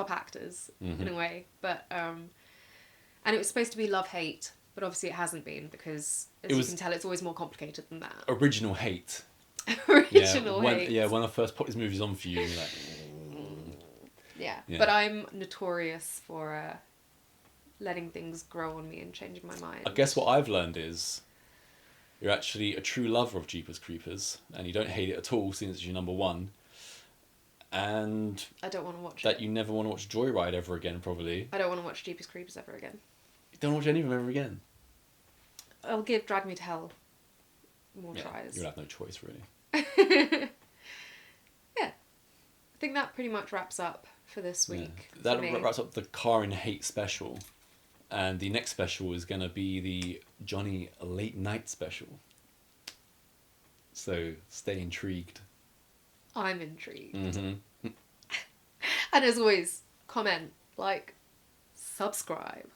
actors in a way, but and it was supposed to be love-hate, but obviously it hasn't been, because as you can tell, it's always more complicated than that. Original hate. Original hate. When I first put his movies on for you, you're like... Yeah, but I'm notorious for letting things grow on me and changing my mind. I guess what I've learned is you're actually a true lover of Jeepers Creepers, and you don't hate it at all, since it's your number one. And I don't want to watch that you never want to watch Joyride ever again, probably. I don't want to watch Jeepers Creepers ever again. You don't watch any of them ever again? I'll give Drag Me to Hell more tries. You'll have no choice, really. Yeah. I think that pretty much wraps up for this week. Yeah. That wraps up the Karin Hate special. And the next special is going to be the Johnny Late Night special. So stay intrigued. I'm intrigued. Mm-hmm. And as always, comment, like, subscribe.